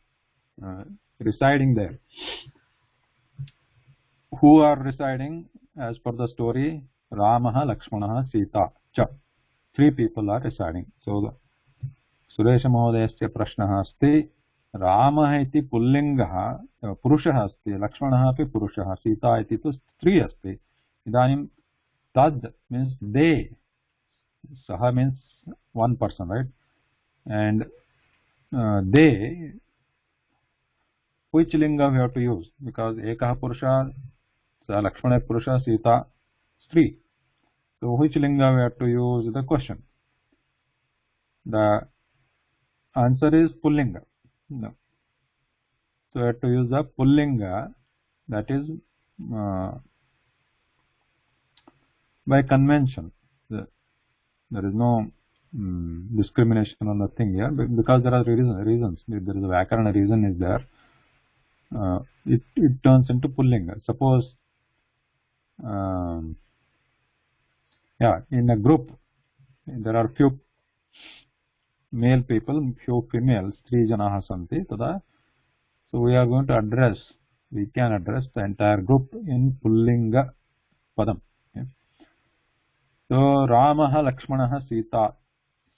residing there. Who are residing? As per the story, Ramaha, Lakshmanaha, Sita, Cha. 3 people are residing. So Suresh Mohdayasya prashnah asti Ramah iti Pullingah Purushah asti Lakshmanah api Purushah Sita iti tu Stri asti. Idanim Tad means they, Saha means one person, right? And they, which linga we have to use? Because Ekah Purusha, Lakshmana Purusha, Sita Stri. So which linga we have to use? The question. The answer is Pullinga. No. So we have to use the Pullinga, that is by convention. There is no discrimination on the thing here, because there are reasons. If there is a Vyakarana reason is there, it turns into Pullinga. Suppose in a group there are few male people, few females, 3 janaha santi tada. So we are going to address, we can address the entire group in Pullinga padam. Okay. So Ramaha, Lakshmanaha, Sita.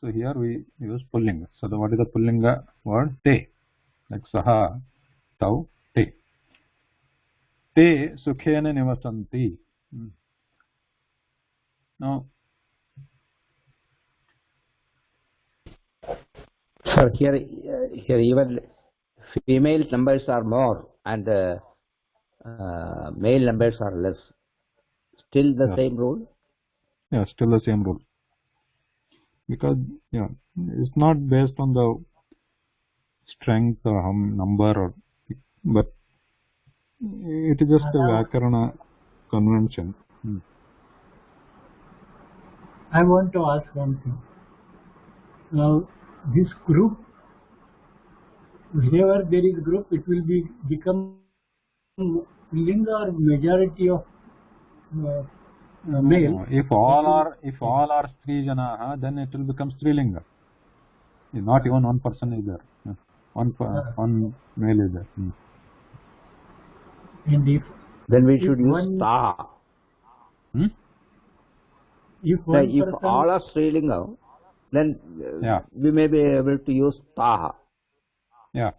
So here we use Pullinga. So what is the Pullinga word? Te. Like Saha, Tau, Te. Te sukhena nivasanti. Now, sir, here even female numbers are more and male numbers are less. Still the same rule? Yeah, still the same rule. Because it's not based on the strength or number, but it is just a Vyakarana convention. I want to ask one thing. Now, this group, wherever there is group, it will become Linga or majority of male. If all are Stri Janaha, then it will become Strilinga. Not even one person is there. One male is there. And then we should use Taha. If all are Strilinga, then we may be able to use Taha. Yeah.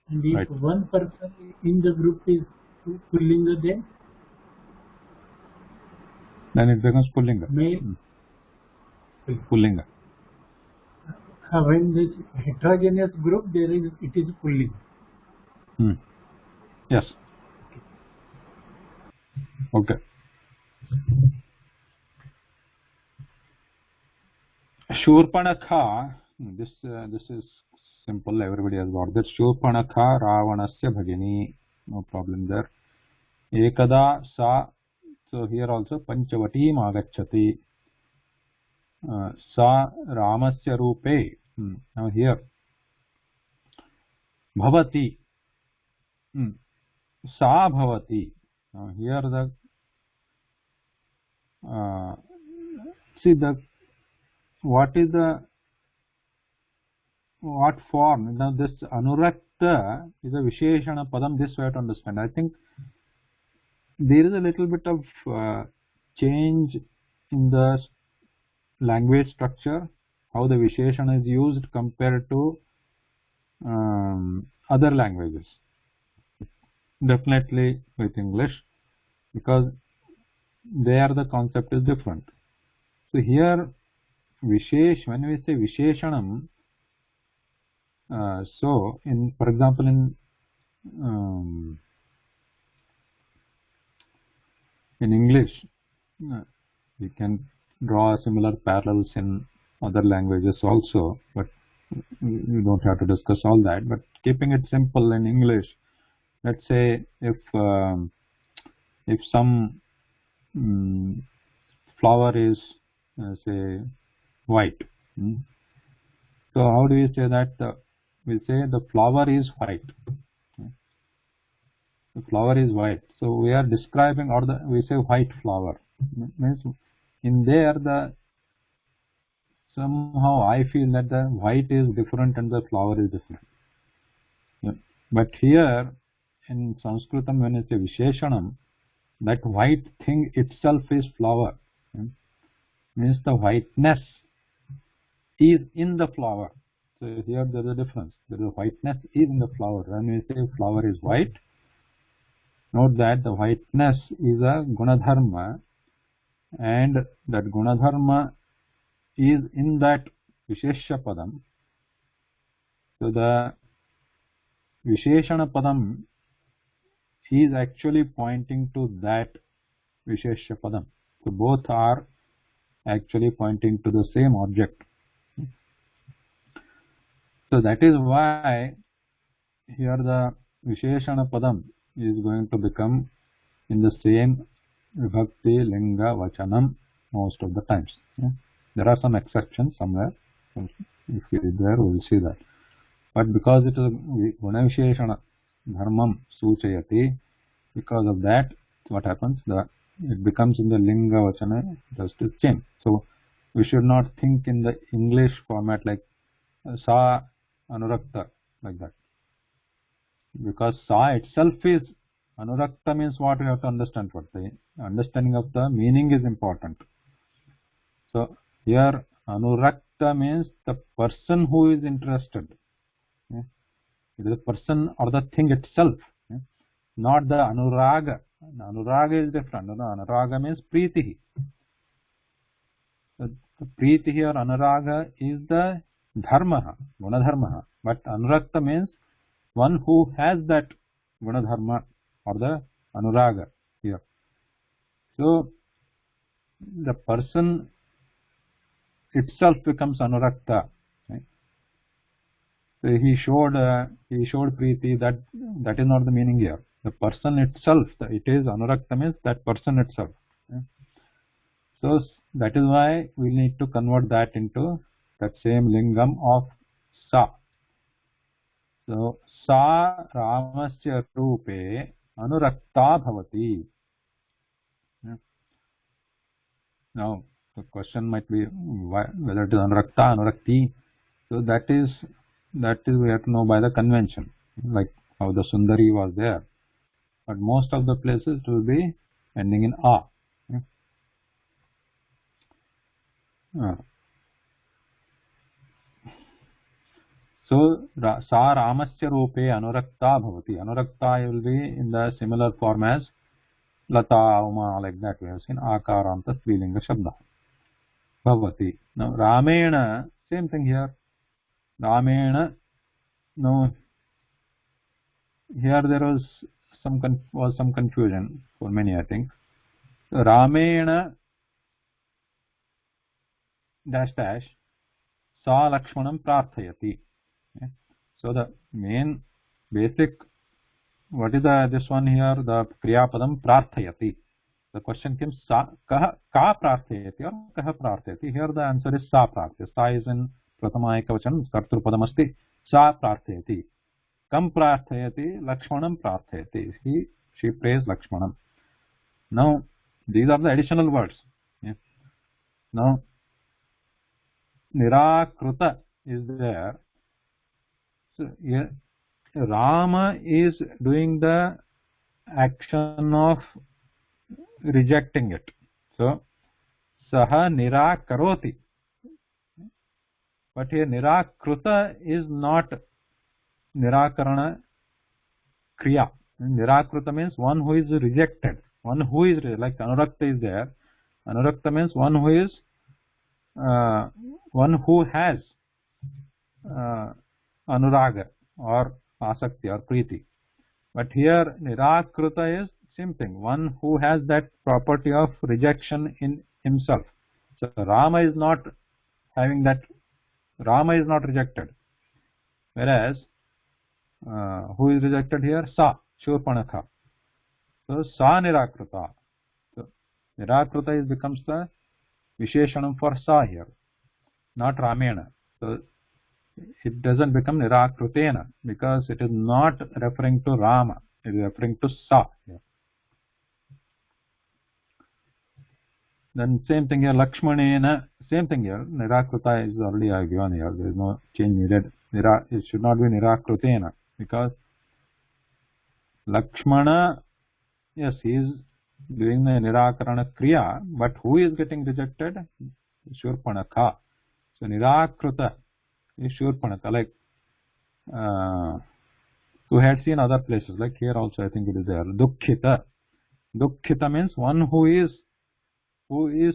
And if one person in the group is Pullinga, then it becomes Pullinga. Male. Pullinga. When this heterogeneous group, it is Pullinga. Yes. Okay. Shurpanakha, this is simple, everybody has got this. Shurpanakha Ravanasya Bhagini, no problem there. Ekada sa, so here also Panchavati Magachati. Sa Ramasya Rupe. Now here Bhavati. Sa Bhavati. Now here the see the what is the what form. Now this anurakta is a visheshana padam. This way to understand. I think there is a little bit of change in the language structure, how the visheshana is used compared to other languages. Definitely with English, because there the concept is different. So here vishesh, when we say visheshanam, so in, for example, in English, we can draw similar parallels in other languages also, but you don't have to discuss all that. But keeping it simple in English, let's say if some flower is say white, so how do we say that? We say the flower is white. The flower is white. So we are describing, or we say white flower. Means in there somehow I feel that the white is different and the flower is different. But here in Sanskritam, when it's a visheshanam, that white thing itself is flower. Means the whiteness is in the flower. So here there is a difference. There is a whiteness is in the flower. When we say flower is white, note that the whiteness is a gunadharma, and that gunadharma is in that vishesha padam. So the visheshana padam is actually pointing to that vishesha padam. So both are actually pointing to the same object. So that is why here the visheshana padam is going to become in the same vibhakti, linga, vachanam most of the times. There are some exceptions somewhere. If it is there, we will see that. But because it is guna visheshana dharmam suchayati, because of that, what happens? It becomes in the linga, vachana, just to change. So we should not think in the English format like sa anurakta, like that. Because sa itself is anurakta, means what we have to understand. What the understanding of the meaning is important. So here anurakta means the person who is interested. It is the person or the thing itself, not the anuraga. Anuraga is different. Anuraga means priti. So the priti here, anuraga, is the dharma, gunadharma. But anurakta means one who has that gunadharma or the anuraga here. So the person itself becomes anurakta. Right? So he showed priti. That is not the meaning here. The person itself, it is anurakta means that person itself. Right? So that is why we need to convert that into that same lingam of sa. So sa ramasya rupe anurakta bhavati. Now the question might be whether it is anurakta, anurakti. So that is we have to know by the convention, like how the Sundari was there. But most of the places it will be ending in a. So sa ramasya rupe anurakta bhavati. Anurakta will be in the similar form as lata, uma, like that we have seen. Akaranta strilinga shabda bhavati. Now ramena, same thing here. Ramena, no, here there was some confusion for many, I think. So ramena dash dash sa lakshmanam prarthayati. Okay. So the main basic, what is this one here? The kriya padam prarthayati. The question comes sa ka prarthayati or kaha prarthayati. Here the answer is sa prarthayati. Sa is in prathama ekavachan, kartru padam asti. Sa prarthayati. Kam prarthayati, lakshmanam prarthayati. She prays Lakshmanam. Now these are the additional words. Yeah. Now Nirakruta is there. So here Rama is doing the action of rejecting it. So Saha Nirakaroti. But here Nirakruta is not Nirakarana Kriya. Nirakruta means one who is rejected. One who is, like Anurakta is there. Anurakta means one who is one who has Anuraga or Asakti or Priti. But here Nirakruta is same thing. One who has that property of rejection in himself. So Rama is not having that. Rama is not rejected. Whereas who is rejected here? Sa, Shurpanakha. So Sa Nirakruta. So Nirakruta becomes the Visheshanam for Sa here, not Ramena. So it doesn't become Nirakrutena because it is not referring to Rama. It is referring to Sa here. Then same thing here, Lakshmanena, same thing here, Nirakruta is already given here, there is no change needed. It should not be Nirakrutena because Lakshmana, yes, he is doing the Nirakarana Kriya, but who is getting rejected? Shurpanakha. So Nirakruta is Shurpanakha, like we had seen other places, like here also I think it is there. Dukkhita. Dukkhita means one who is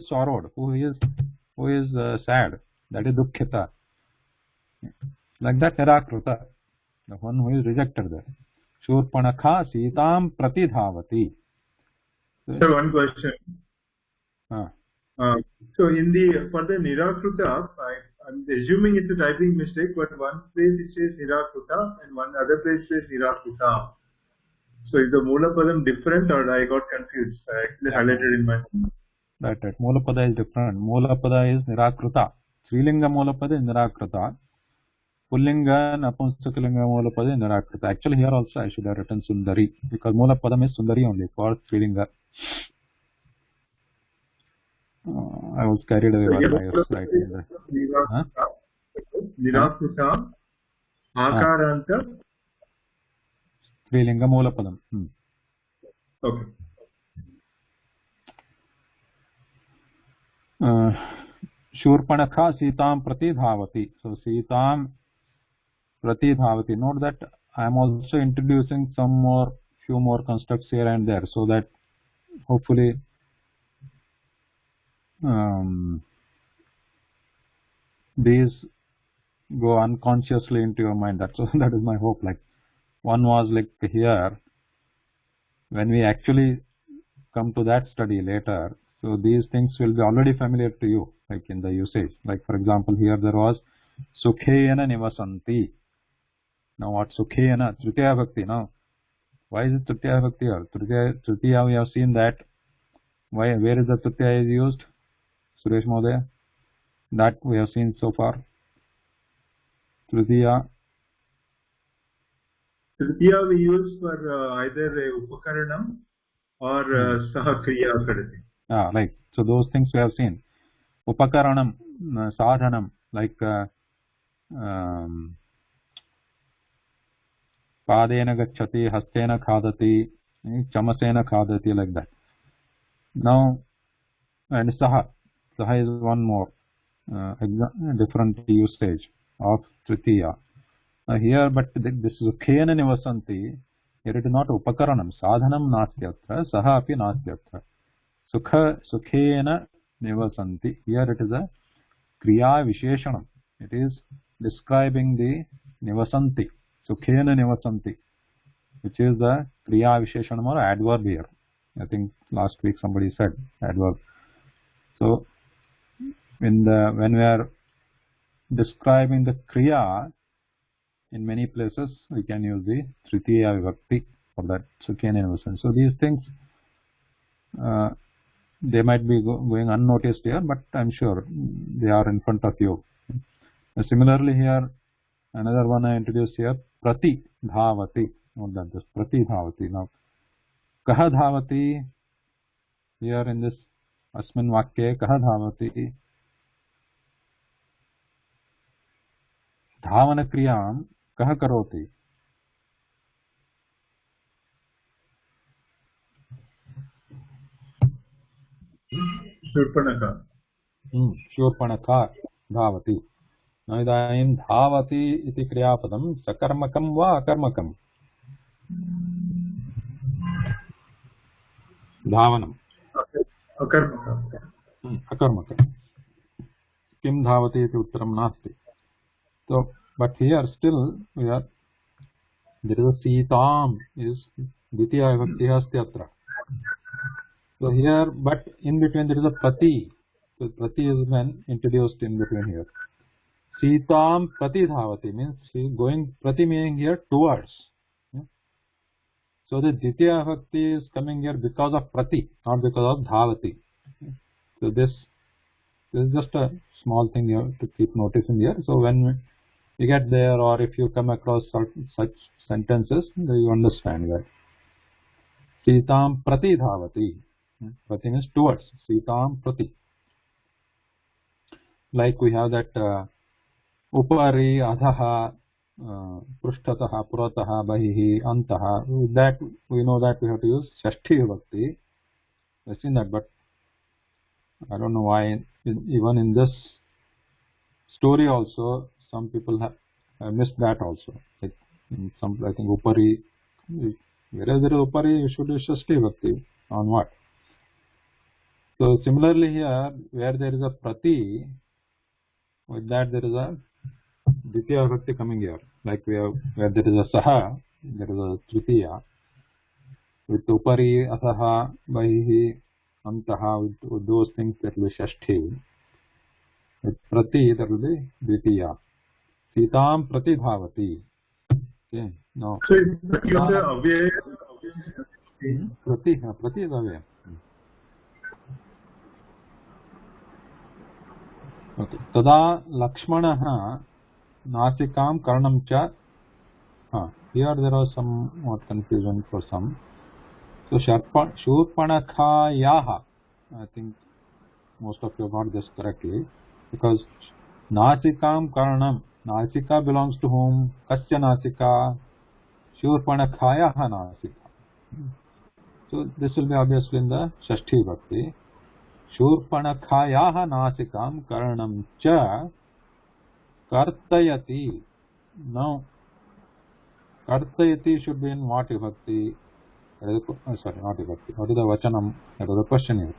sorrowed, who is sad. That is Dukkhita. Like that Nirakruta, the one who is rejected there. Shurpanakha Sitam Pratidhavati. So one question. So in the for the Nirakruta, I'm assuming it's a typing mistake, but one place it says Nirakruta and one other place says Nirakruta. So is the Mula Padam different or I got confused? I actually highlighted in my home. Right. Mula Pada is different. Mula Pada is Nirakruta. Srilinga Mula Pada is Nirakruta. Pullinga Napunsakalinga Mula Pada is Nirakruta. Actually here also I should have written Sundari because Mula Padam is Sundari only for Srilinga. I was carried away while I was writing that. Nirakruta, Akaranta, Srilinga Mula Padam. Okay. Shurpanakha Sitam Pratidhavati. So Sitam Pratidhavati. Note that I am also introducing few more constructs here and there, so that hopefully these go unconsciously into your mind. That is my hope. Like one was like here, when we actually come to that study later, so these things will be already familiar to you, like in the usage. Like for example, here there was Sukhena Nivasanti. Now what Sukhena? Tritiya Bhakti. Now why is it Tritiya Bhakti here? Tritiya we have seen that. Where is the Tritiya is used? Suresh Modaya? That we have seen so far. Tritiya we use for either Upakaranam or Sahakriya Karati. Like so those things we have seen. Upakaranam, sadhanam, like padena gacchati, hastena khadati, chamasena khadati, like that. Now, and saha is one more different usage of Tritiya. Here, but this is Ukhena Nivasanti. Here it is not Upakaranam, sadhanam nastyatra, saha api nastyatra. Sukhena Nivasanti. Here it is a Kriya Visheshanam. It is describing the Nivasanti. Sukhena Nivasanti, which is the Kriya Visheshanam or adverb here. I think last week somebody said adverb. So when we are describing the Kriya, in many places we can use the Tritiya Vibhakti for that Sukhena Nivasanti. So these things they might be going unnoticed here, but I'm sure they are in front of you. Similarly here, another one I introduced here, Prati Dhavati. Note that this Prati Dhavati. Now, Kaha Dhavati? Here in this अस्मिन् वाक्ये कः धावति? धावनक्रियां कः करोति? शूर्पणखा। शूर्पणखा धावति। इदानीं धावति इति क्रियापदं सकर्मकं वा अकर्मकं? धावनम् अकर्मकं। किं धावति इति उत्तरं नास्ति। So, but here still we are, there is a Sitam is Dvitiya Vibhakti asti atra. So here, but in between there is a Prati. So Prati is then introduced in between here. Sitam Prati Dhavati means she is going, Prati meaning here towards. So the Dvitiya Vibhakti is coming here because of Prati, not because of Dhavati. So this is just a small thing you have to keep noticing here. So when you get there, or if you come across such sentences, you understand that. Sitam Prati Dhavati. Prati means towards. Sitam Prati. Like we have that Upari, Adhaha, Prushtataha, Purataha, Bahihi, Antaha. That we know that we have to use Shashti Vibhakti. I've seen that, but I don't know why even in this story also some people have missed that also. Like in some, I think Upari, wherever there is Upari, you should use Shashti Vibhakti. On what? So similarly here, where there is a Prati, with that there is a Dvitiya Vibhakti coming here. Like we have, where there is a Saha, there is a Tritiya. With Upari, Asaha, Bahihi, Antaha, with those things there will be Shashti. With Prati there will be Dvitiya. Sitam Prati Bhavati. Okay, now. So is Prati Avyaya? Prati is Avyaya. Okay. Tada Lakshmanaha Nasikam Karanam cha. Here there was some more confusion for some. So Shurpanakhayaha, I think most of you got this correctly, because Nasikam Karanam, Nasika belongs to whom? Kasya Nasika? Shurpanakhayaha Nasika. So this will be obviously in the Shashti Bhakti. Shurpanakhayaha Nasikam Karanam cha Kartayati. Now Kartayati should be in what Vibhakti? Sorry, not Vibhakti. What is the Vachanam? That was the question here.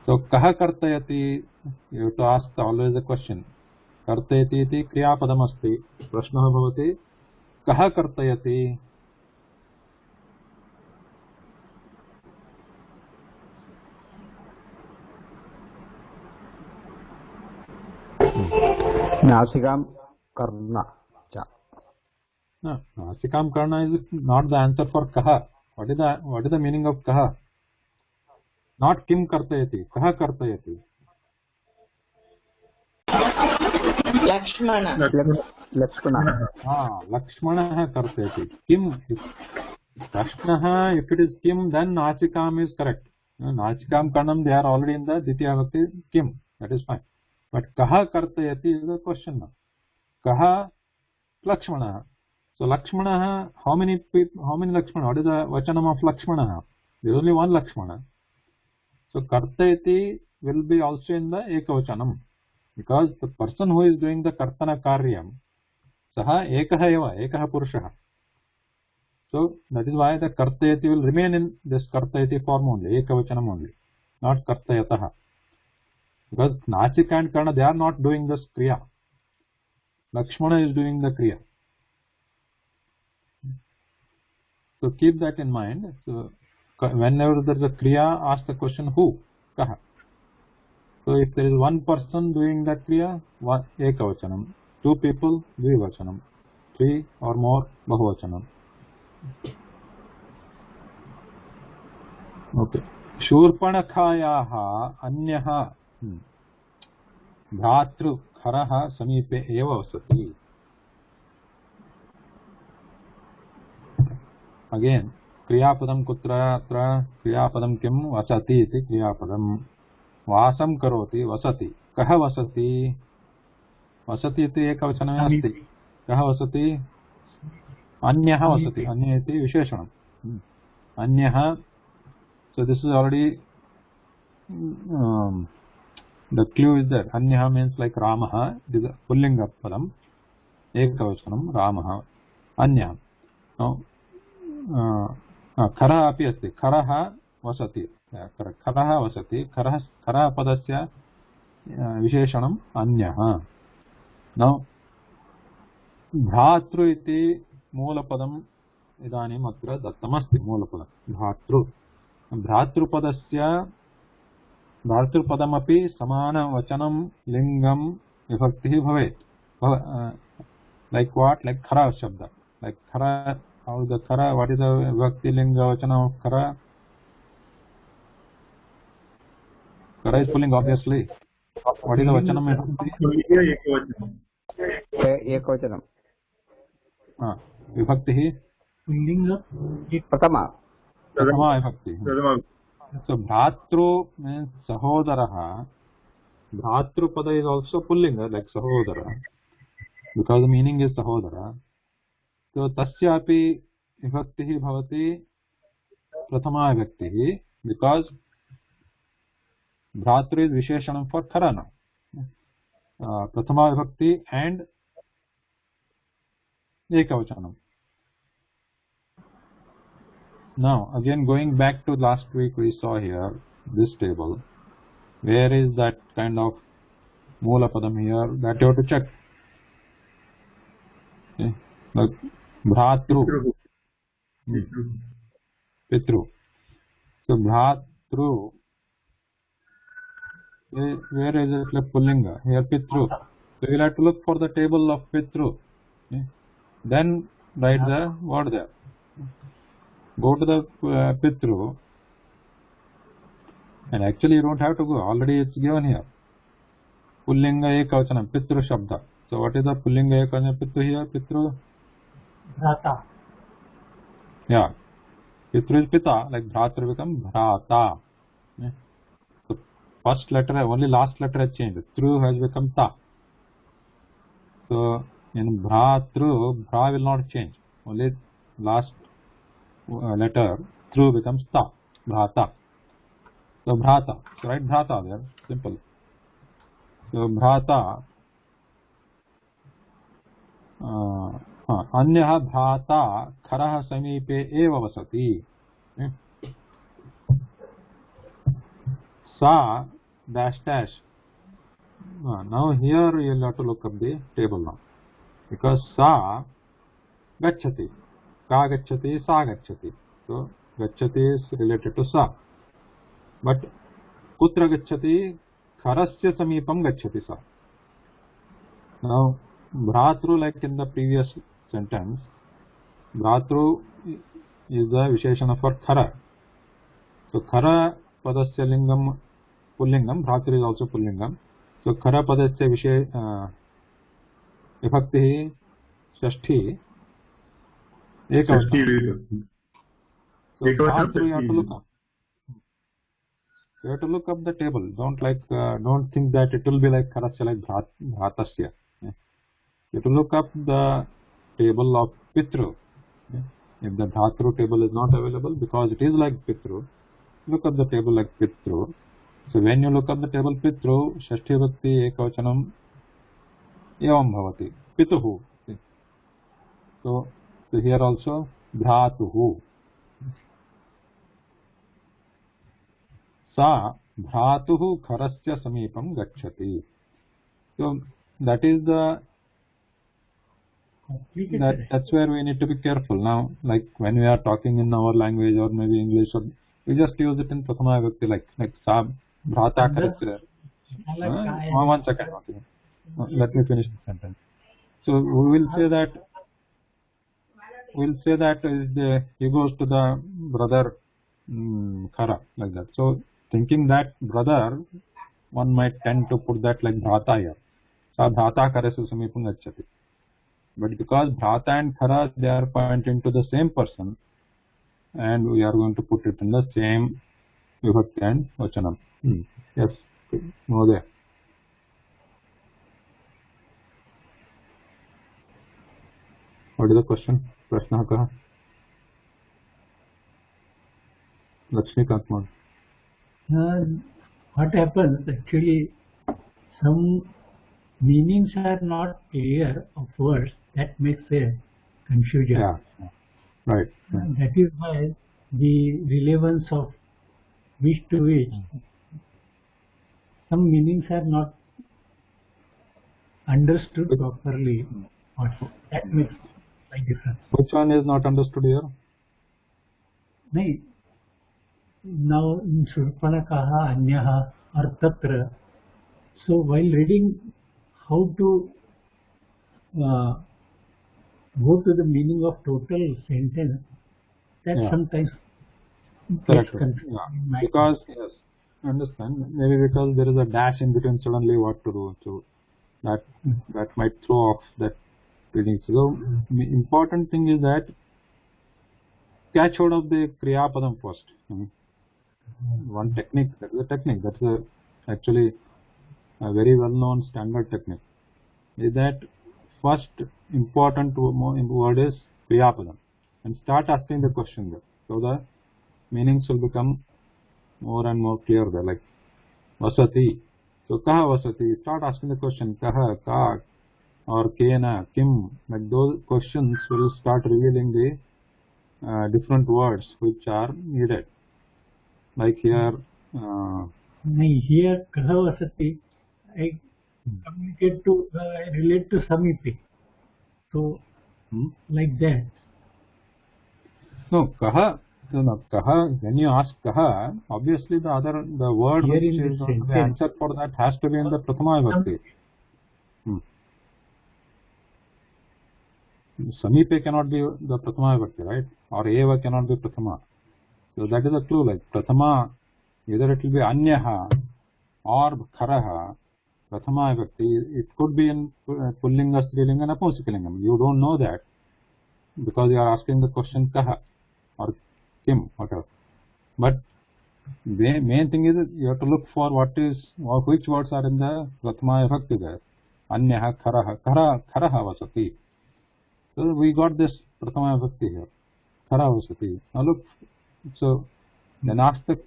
So Kaha Kartayati? You have to ask always the question. Kartayati iti Kriya Padam asti. Prashnaha bhavati. Kaha Kartayati? Nasikam Karna cha. No, Nasikam Karna is not the answer for Kaha. What is the meaning of Kaha? Not Kim Kartayati. Kaha Kartayati. Lakshmana. Lakshmana Kartayati. Kim. Lakshmana, if it is Kim, then Nasikam is correct. Nasikam Karnam, they are already in the Dvitiya Vibhakti Kim. That is fine. But Kaha Kartayati is the question now. Kaha Lakshmana. So Lakshmana, how many Lakshmana? What is the Vachanam of Lakshmana? There is only one Lakshmana. So Kartayati will be also in the Ekavachanam. Because the person who is doing the Kartana Karyam, Saha Ekaha Eva, Ekaha Purushaha. So that is why the Kartayati will remain in this Kartayati form only, Ekavachanam only, not Kartayataha. Because Nachika and Karna, they are not doing this Kriya. Lakshmana is doing the Kriya. So keep that in mind. So whenever there is a Kriya, ask the question who? Kaha. So if there is one person doing that Kriya, Ekavachanam. Two people, Dvivachanam. Three or more, Bahuvachanam. Okay. Shurpanakhayaha anyaha Bhatru Kharaha Samipe Eva Vasati. Again, क्रियापदं कुत्र अत्र क्रियापदं किं वसति इति क्रियापदं वासं करोति वसति कः वसति वसति इति एकवचनमे अस्ति कः वसति अन्यः वसति अन्यः इति विशेषणम् अन्यः so this is already the clue is there अन्यः means like Ramah it is a pullinga padam ekavachanam Ramah अन्यः now खरः अपि अस्ति खरः वसति खरः वसति खरः पदस्य विशेषणम् अन्यः नौ भ्रातृ इति मूलपदम् इदानीम् अत्र दत्तमस्ति मूलपदं भ्रातृपदमपि समानवचनं लिङ्गं विभक्तिः भवेत् like what like khara shabda like khara how the khara what is the vibhakti linga vachana of khara is pulling obviously what is the vachanam ekavachanam vibhakti pulling prathama vibhakti so bhatru means sahodaraha bhatru pada is also pullinga like sahodara because the meaning is sahodara so tasyapi vibhakti bhavati prathama vibhakti because bhatru is visheshanam for khara now prathama vibhakti and ekavachanam. Now again going back to last week we saw here this table where is that kind of moola padam here that you have to check. Okay. Like bhratru pitru so bhratru where is it like pullinga here pitru so you will have to look for the table of pitru okay. Then write the word there go to the pitru and actually you don't have to go already it's given here pullinga ekavachanam pitru shabda so what is the pullinga ekavachanam pitru here pitru भ्राता yeah pitru is pita like bhratru become bhrata yeah. So first letter only last letter has changed tru has become ta so in bhratru bhra will not change only last letter tru becomes ta bhrata so bhrata so write bhrata there simple so bhrata अन्यः भ्राता खरः समीपे एव वसति सा dash dash now here you will have to look up the table now because sa gacchati ka gacchati sa gacchati so gacchati is related to sa but kutra gacchati kharasya samipam gacchati sa now bhratru like in the previous sentence bhratru is the visheshana for khara so khara padasya lingam pullingam bhratru is also pullingam so khara padasya vibhakti shashti ekavachanam so bhratru you have to look up you have to look up the table don't think that it will be like kharasya like bhratasya you have to look up the table of pitru if the bhatru table is not available because it is like pitru look up the table like pitru so when you look up the table pitru shashti vibhakti ekavachanam evam bhavati pituhu so here also bhratuhu sa bhratuhu kharasya samipam gacchati so that is the that's where we need to be careful now like when we are talking in our language or maybe English or we just use it in prathama vibhakti like sa bhrata kharasya one second let me finish the sentence so we will say that he goes to the brother khara like that so thinking that brother one might tend to put that like bhrata here sa bhrata kharasya samipam gacchati but because bhrata and khara they are pointing to the same person and we are going to put it in the same vibhakti and vachanam. Yes, Mohdaya. What is the question? Prashna kaha? Lakshmikant Mohan. What happens actually, some meanings are not clear of words, that makes a confusion. Yeah, right. That is why the relevance of which to which, some meanings are not understood properly. That makes a difference. Which one is not understood here? नहीं, now in Shurpanakaha, Anyaha or Tatra, so while reading how to go to the meaning of total sentence, that sometimes gets confusing. Yeah. Because, yes, I understand. Maybe because there is a dash in between, suddenly what to do. So that might throw off that reading. So the important thing is that catch hold of the Kriya Padam first. One technique, that is a technique, that's actually a very well known standard technique, is that first important word is Kriya Padam, and start asking the question there. So the meanings will become more and more clear there, like Vasati. So Kaha Vasati, start asking the question Kaha, Ka, or Kena, Kim, like those questions will start revealing the different words which are needed. Like here, here Kaha Vasati, I communicate to, I relate to Samipi. So, like that. No, Kaha. No, Kaha, when you ask Kaha, obviously the word here which is going to be answered for that has to be in the Prathama Vibhakti. Samipe cannot be the Prathama Vibhakti, right? Or Eva cannot be Prathama. So that is a clue, like Prathama, either it will be Anyaha or Kharaha, Prathama Vibhakti. It could be in Pullinga, Strilinga, and Napunskalingam. You don't know that because you are asking the question Kaha or Kim, whatever. But the main thing is you have to look for which words are in the Prathama Vibhakti there. Anyaha, Kharaha, Kharaha Vasati. So we got this Prathama Vibhakti here. Khara Vasati. Now look, so then ask the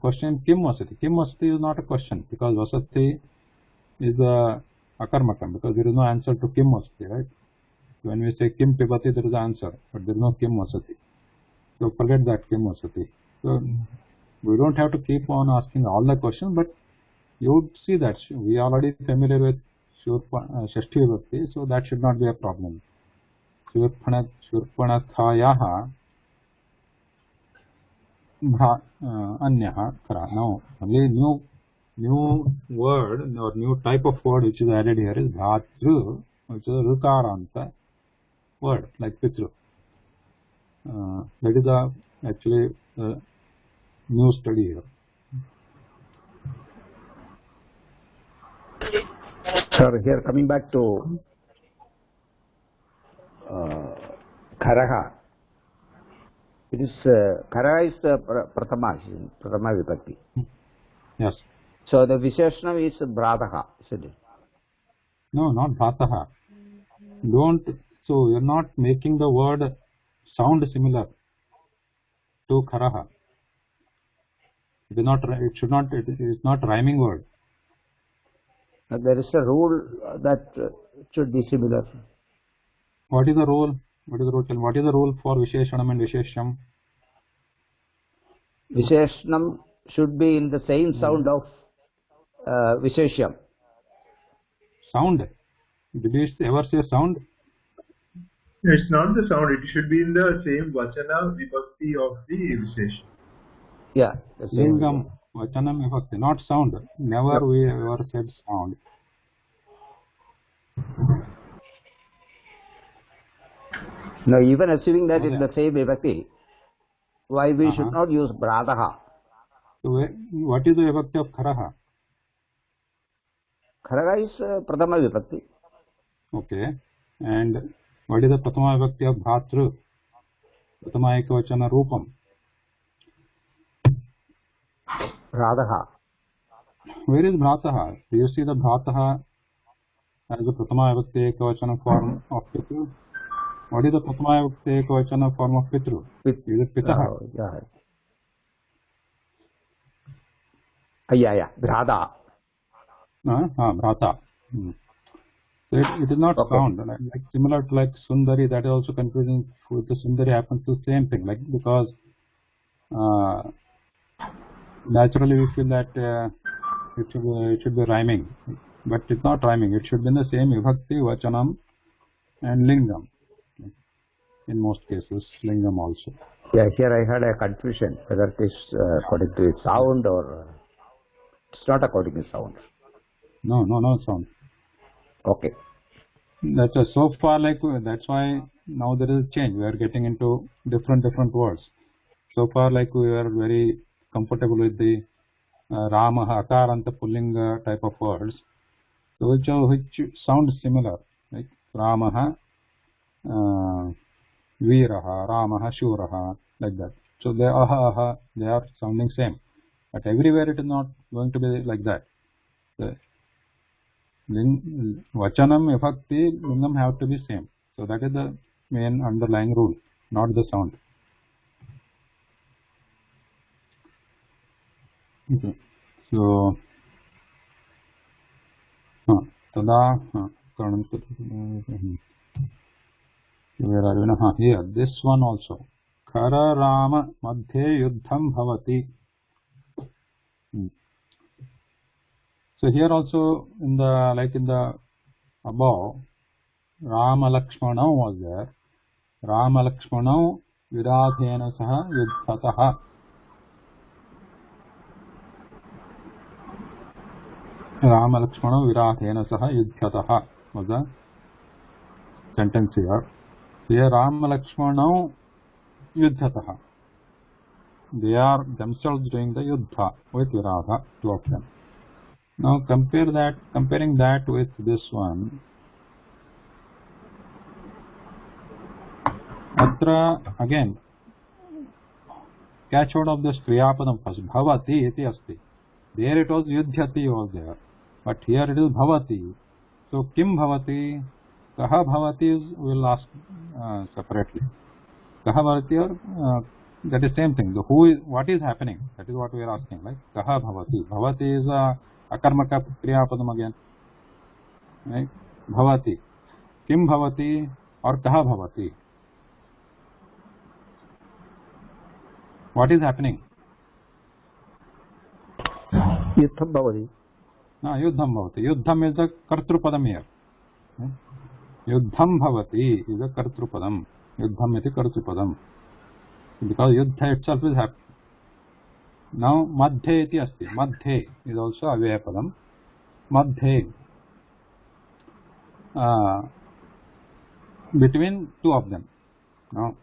question Kim Vasati. Kim Vasati is not a question because Vasati is a akarmakam, because there is no answer to Kim Vasati, right? When we say Kim Pibati, there is an answer, but there is no Kim Vasati. So forget that Kim Vasati. So we don't have to keep on asking all the questions, but you would see that we are already familiar with Shashti Vibhakti, so that should not be a problem. Shurpanakhayaha Anyaha Khara. Now, only new word or new type of word which is added here is Bhatru, which is a Rukaranta word, like Pitru. That is actually a new study here. Sir, here coming back to Kharaha. It is Kharaha is the Prathama Vibhakti. Yes. So the Visheshanam is Bhrataha, isn't it? No, not Bhrataha. So you're not making the word sound similar to Kharaha. It is not rhyming word. There is a rule that it should be similar. What is the rule? What is the rule for Visheshanam and Vishesham? Visheshanam should be in the same sound of Vishesham. Sound? Did you ever say sound? It's not the sound, it should be in the same Vachana Vibhakti of the Vishesha. Yeah. Lingam, Vachanam Vibhakti, not sound. Never we ever said sound. No, even assuming that it's the same Vibhakti, why we should not use Bhrataha? So what is the Vibhakti of Kharaha? Kharaha is Prathama Vibhakti. Okay. And what is the Prathama Vibhakti of Bhatru? Prathama Ekavachana Rupam. Bhrataha. Where is Bhrataha? Do you see the Bhrataha as the Prathama Vibhakti Ekavachana form of Pitru? What is the Prathama Vibhakti Ekavachana form of Pitru? Is it Pitaha? Yeah. Bhrata. Bhrata. So it is not sound. Like similar to like Sundari, that is also confusing. With the Sundari happens to the same thing. Like because naturally we feel that it should be rhyming, but it's not rhyming. It should be in the same Vibhakti, Vachanam, and Lingam. In most cases, Lingam also. Yeah, here I had a confusion whether it is according to its sound or it's not according to sound. No sound. Okay. That's so far like that's why now there is a change. We are getting into different words. So far like we are very comfortable with the Ramaha, Akaranta, Pullinga type of words, so which sound similar, like Ramaha, Veeraha, Ramaha, Shuraha, like that. So they are sounding same, but everywhere it is not going to be like that. Vachanam, Vibhakti, Lingam have to be same. So that is the main underlying rule, not the sound. Okay. So, tada, where are we now? Here, this one also. Khara Rama Madhye Yuddham Bhavati. So here also in the above, Rama Lakshmana was there. Rama Lakshmana Viradhena Saha Yuddhataha. Rama Lakshmana Viradhena Saha Yuddhataha was the sentence here. Here Rama Lakshmana Yuddhataha. They are themselves doing the Yuddha with Viradha, two of them. Now comparing that with this one. Atra again, catch hold of this Kriyapadam first. Bhavati iti asti. There it was Yudhyati was there, but here it is Bhavati. So Kim Bhavati, Kaha Bhavati is we will ask separately. Kaha Bhavati or that is same thing. The who is, what is happening? That is what we are asking. Like Kaha Bhavati. Bhavati is a Akarmaka Kriyapadam again. Right? Bhavati. Kim Bhavati or Kaha Bhavati. What is happening? Yuddham Bhavati. Yuddham Bhavati. Yuddham is the Kartrupadam here. Yuddham Bhavati is the Kartrupadam. Yuddham iti Kartrupadam. Because Yuddha itself is happening. Now Madhye iti asti. Madhye is also Avyayapadam. Madhye. Between two of them. Now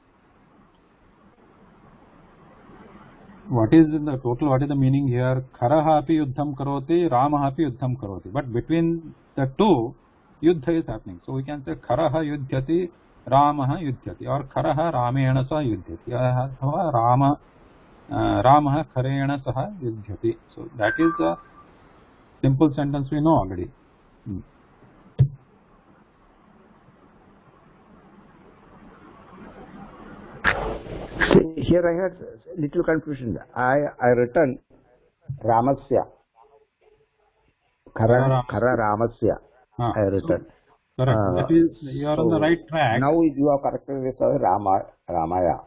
what is the total? What is the meaning here? Kharaha api yuddham karoti, Ramaha api yuddham karoti. But between the two, yuddha is happening. So we can say Kharaha yudhyati, Ramaha yudhyati, or Kharaha Ramena sa yudhyati, or Ramaha Kharena saha yudhyati. So that is the simple sentence we know already. Here I had little confusion. I written Ramasya. Khara Ramasya. I written. Correct. That is, you are on the right track. Now you are corrected with Ramaya.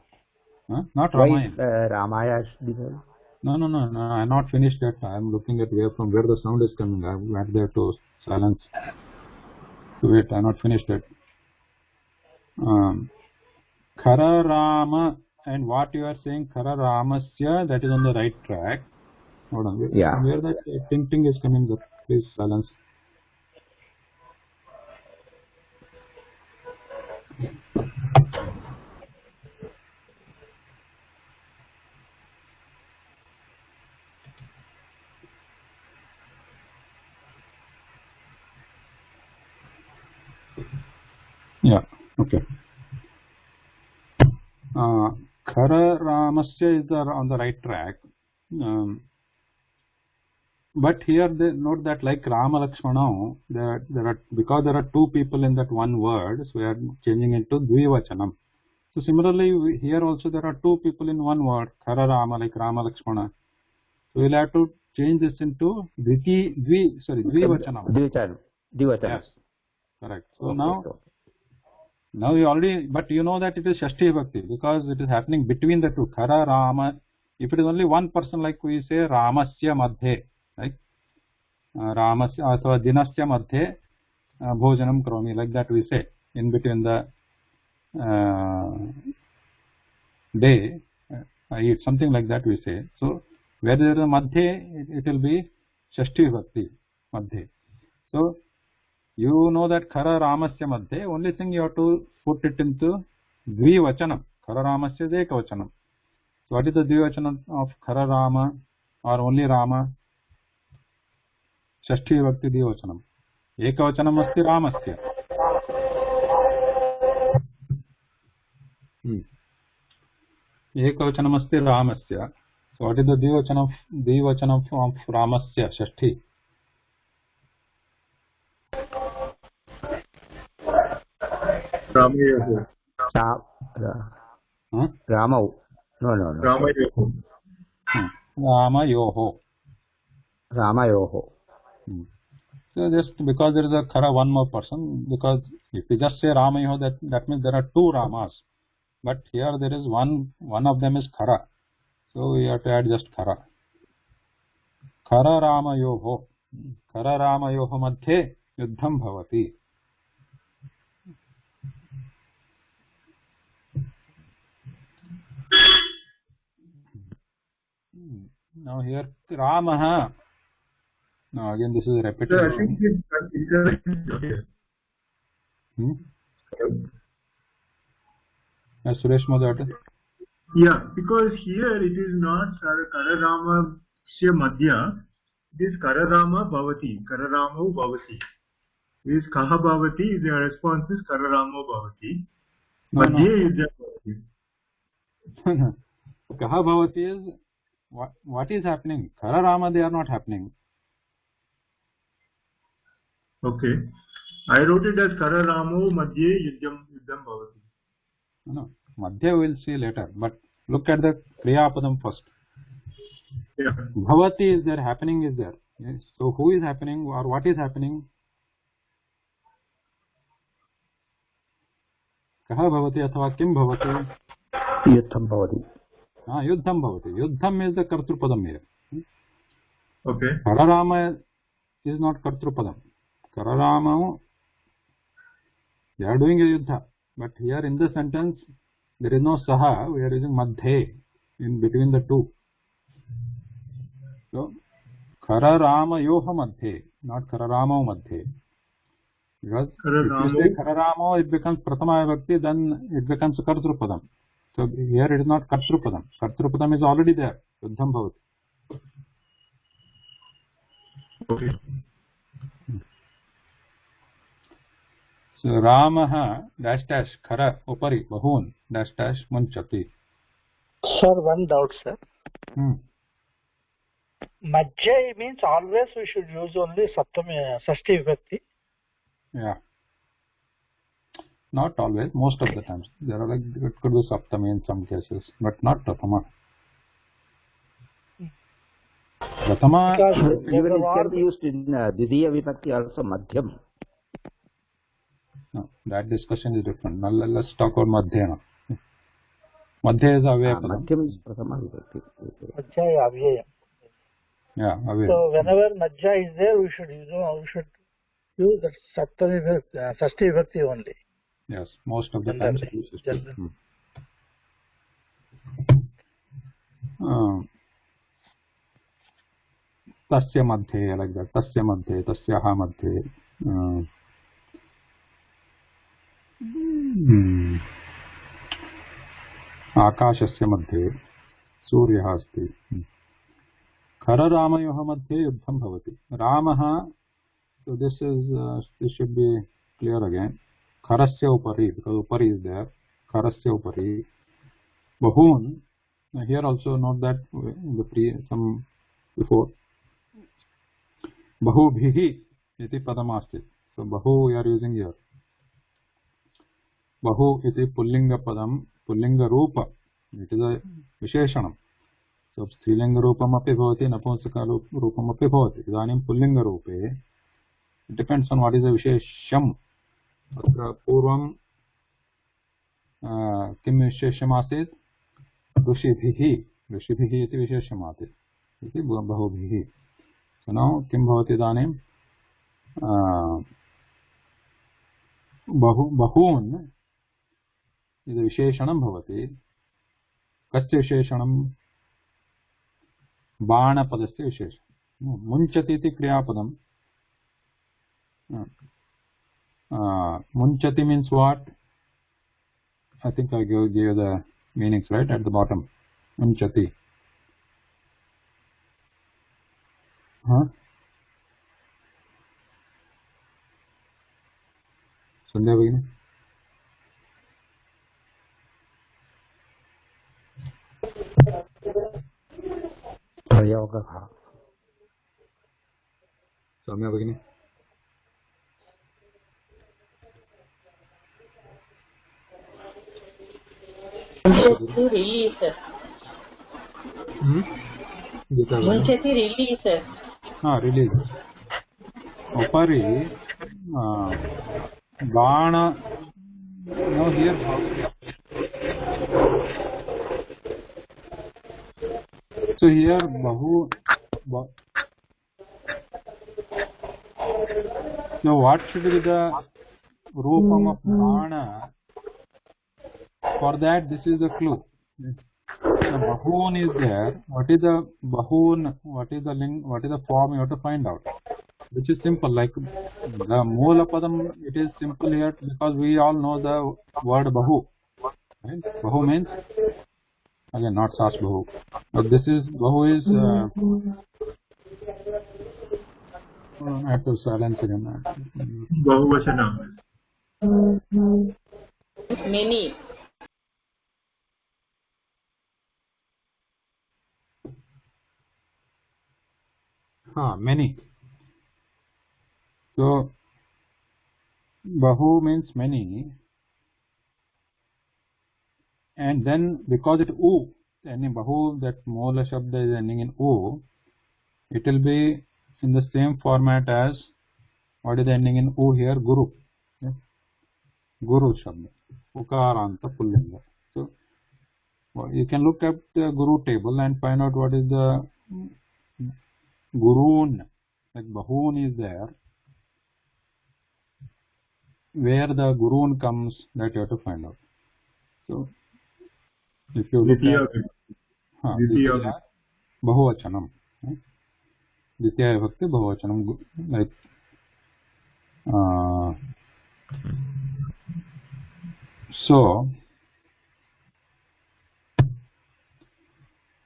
Not Ramaya. Ramaya should be there. No. I am not finished yet. I am looking at from where the sound is coming. I am right there to silence. Wait, I am not finished yet. Khara Rama, and what you are saying, Khara Ramasya, that is on the right track. Hold on. Yeah. Where that ting is coming, please silence. Yeah, okay. Khara Ramasya is on the right track. but here they note that like Rama Lakshmana, there are because there are two people in that one word, so we are changing it to Dvivachanam. So similarly, here also there are two people in one word, Khara Rama, like Rama Lakshmana. So we'll have to change this into Dvivachanam. Dvivachanam. Yes, correct. So Okay. now you already, but you know that it is Shashti Bhakti because it is happening between the two. Khara Rama. If it is only one person, like we say Ramasya Madhe, right? Ramasya athva Dinasya Madhe Bhojanam Karomi, like that we say in between the day. I eat something like that we say. So where there is a Madhe, it will be Shashti Bhakti Madhe. So you know that Khara Ramasya Madhe, only thing you have to put it into Dvivachanam. Khara Ramasya is Ekavachanam. So what is the Dvivachanam of Khara Rama or only Rama? Shashti Bhakti Dvivachanam. Ekavachanam asti Ramasya. Ekavachanam asti Ramasya. So what is the Dvivachanam of Ramasya, Shashti? Ramayoho. Rama. No. Ramayoho. Ramayoho. Ramayoho. So just because there is a Khara one more person, because if you just say Ramayoho, that means there are two Ramas. But here there is one of them is Khara. So we have to add just Khara. Khara Ramayoho. Khara Ramayoho Madhe Yuddham Bhavati. Now here Ramaha. Now again this is a repetition. So I think it's incorrect. Yes, Suresh Madhata. Yeah, because here it is not Kararama Shya Madhya, it is Kararama Bhavati, Kararamo Bhavati. It is Kaha Bhavati, the response is Kararamo Bhavati. Madhya is just Bhavati. Kaha Bhavati is what is happening? Khara Rama, they are not happening. Okay. I wrote it as Kararamo Madhya Yuddham Bhavati. No, Madhya we will see later, but look at the Kriyapadam first. Yeah. Bhavati is there, happening is there. Yes. So who is happening or what is happening? Kaha Bhavati athva Kim Bhavati? Yuddham Bhavati. Yuddham Bhavati. Yuddham is the Kartrupadam here. Okay. Khara Rama is not Kartrupadam. Khara Rama, they are doing a Yuddha. But here in the sentence, there is no Saha, we are using Madhe in between the two. So, Khara Rama Yoha Madhe, not Khara Rama Madhe. Because if you say Khara Rama, it becomes Prathama Vibhakti, then it becomes Kartrupadam. So here it is not Kartrupadam. Kartrupadam is already there. Yuddham Bhavati. Okay. So Ramaha dash dash Khara Upari Bahun dash dash Munchati. Sir, one doubt, sir. Madhya means always we should use only Saptami, Shashti Vibhakti. Yeah. Not always, most of the times. There are like, it could be Saptami in some cases, but not Prathama. Prathama, even it can be used in Dvidiya Vibhakti also, Madhyam. no, that discussion is different. Now let's talk about Madhya now. Madhya is Avyapadam. Madhyam is Prathama Vibhakti. Madhya Avyaya. Yeah, Avya. So whenever Madhya is there, we should use the Saptami Vibhakti, Shashti Vibhakti only. Yes, most of the times. Tasya Madhya, like that. Tasya Madhya, Tasyaha Madhya. Akashasya Madhya, Suryaha Asti. Khara Ramayoha Madhya Yuddham Bhavati. Ramaha, so this should be clear again. Kharasya Upari, because Upari is there. Kharasya Upari. Bahun, here also note that in the before. bahubhihi iti padamasti. So bahu we are using here. Bahu iti pullinga padam, pullinga rupa. It is a visheshanam. So strilinga rupam api bhavati, napumsaka rupam api bhavati. Idanim pullinga rupe. It depends on what is the vishesham. Atra purvam kim vishesham asit? Rushibhihi. Rushibhihi iti vishesham asit. Iti bahubhihi. So now kim bhavati idanim? Bahun is a visheshanam bhavati. Kasya visheshanam? Bana padasya visheshanam. Munchati iti kriyapadam. Munchati means what? I think I gave the meanings right at the bottom. Munchati. Sandhya Bhagini? Prayogah. Soumya Bhagini? Munchati release. Gita Bhagini? Munchati release. Release. Upari Bana. Now here so here Bahu. So what should be the Rupam of Bana? For that, this is the clue. The Bahun is there. What is the Bahun? What is the link? What is the form? You have to find out. Which is simple. Like the Moola Padam, it is simple here because we all know the word Bahu. Right? Bahu means, again, not Sas Bahu. But this is, Bahu is, I have to silence again. Bahuvachanam. Many. Many. So, Bahu means many. And then, because it U, any Bahu, that Moola Shabda is ending in U, it will be in the same format as what is ending in U here, Guru. Okay? Guru Shabda. Ukaranta Pullinga. So, you can look at the Guru table and find out what is the Gurun. Like Bahun is there. Where the Gurun comes, that you have to find out. So, if you look at Bahuvachanam. Ditya Bhakti Bahuvachanam. Like so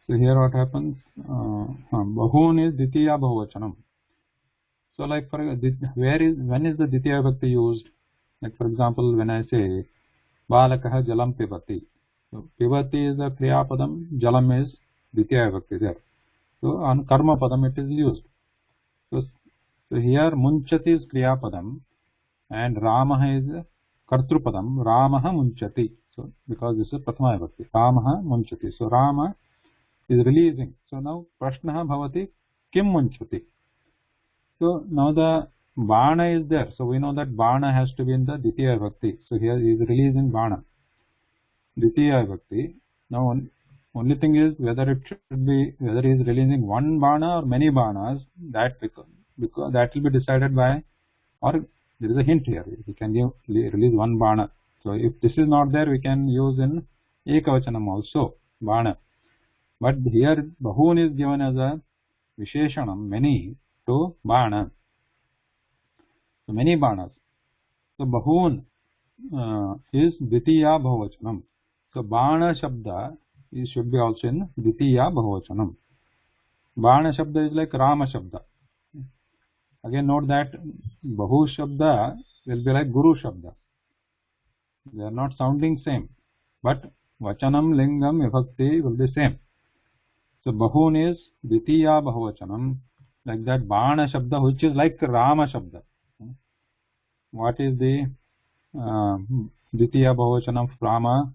here what happens? Bahun is Ditya Bahuvachanam. So like when is the Ditya Bhakti used? Like for example, when I say Balakaha Jalam Pibati. So Pibati is the Kriya Padam, Jalam is Ditya Bhakti there. So on Karma Padam it is used. So here Munchati is Kriya Padam and Ramaha is Kartru Padam, Ramaha Munchati. So because this is Prathama Bhakti, Ramaha Munchati. So Rama is releasing. So now Prashnaha Bhavati Kim Munchati. So now the Bana is there. So we know that Bana has to be in the Ditya Bhakti. So here he is releasing Bana. Ditya Bhakti. Now only thing is whether it should be, whether he is releasing one Bana or many Banas, that because that will be decided by, or there is a hint here. He can release one Bana. So if this is not there, we can use in Ekavachanam also, Bana. But here Bahun is given as a Visheshanam, many, to Bana. So many Banas. So Bahun is Ditya Bahuvachanam. So Bana Shabda should be also in Ditya Bahuvachanam. Bana Shabda is like Rama Shabda. Again note that Bahu Shabda will be like Guru Shabda. They are not sounding same. But Vachanam, Lingam, Vibhakti will be same. So Bahun is Ditya Bahuvachanam like that Bana Shabda, which is like Rama Shabda. What is the Ditiya Bahuvachan of Rama?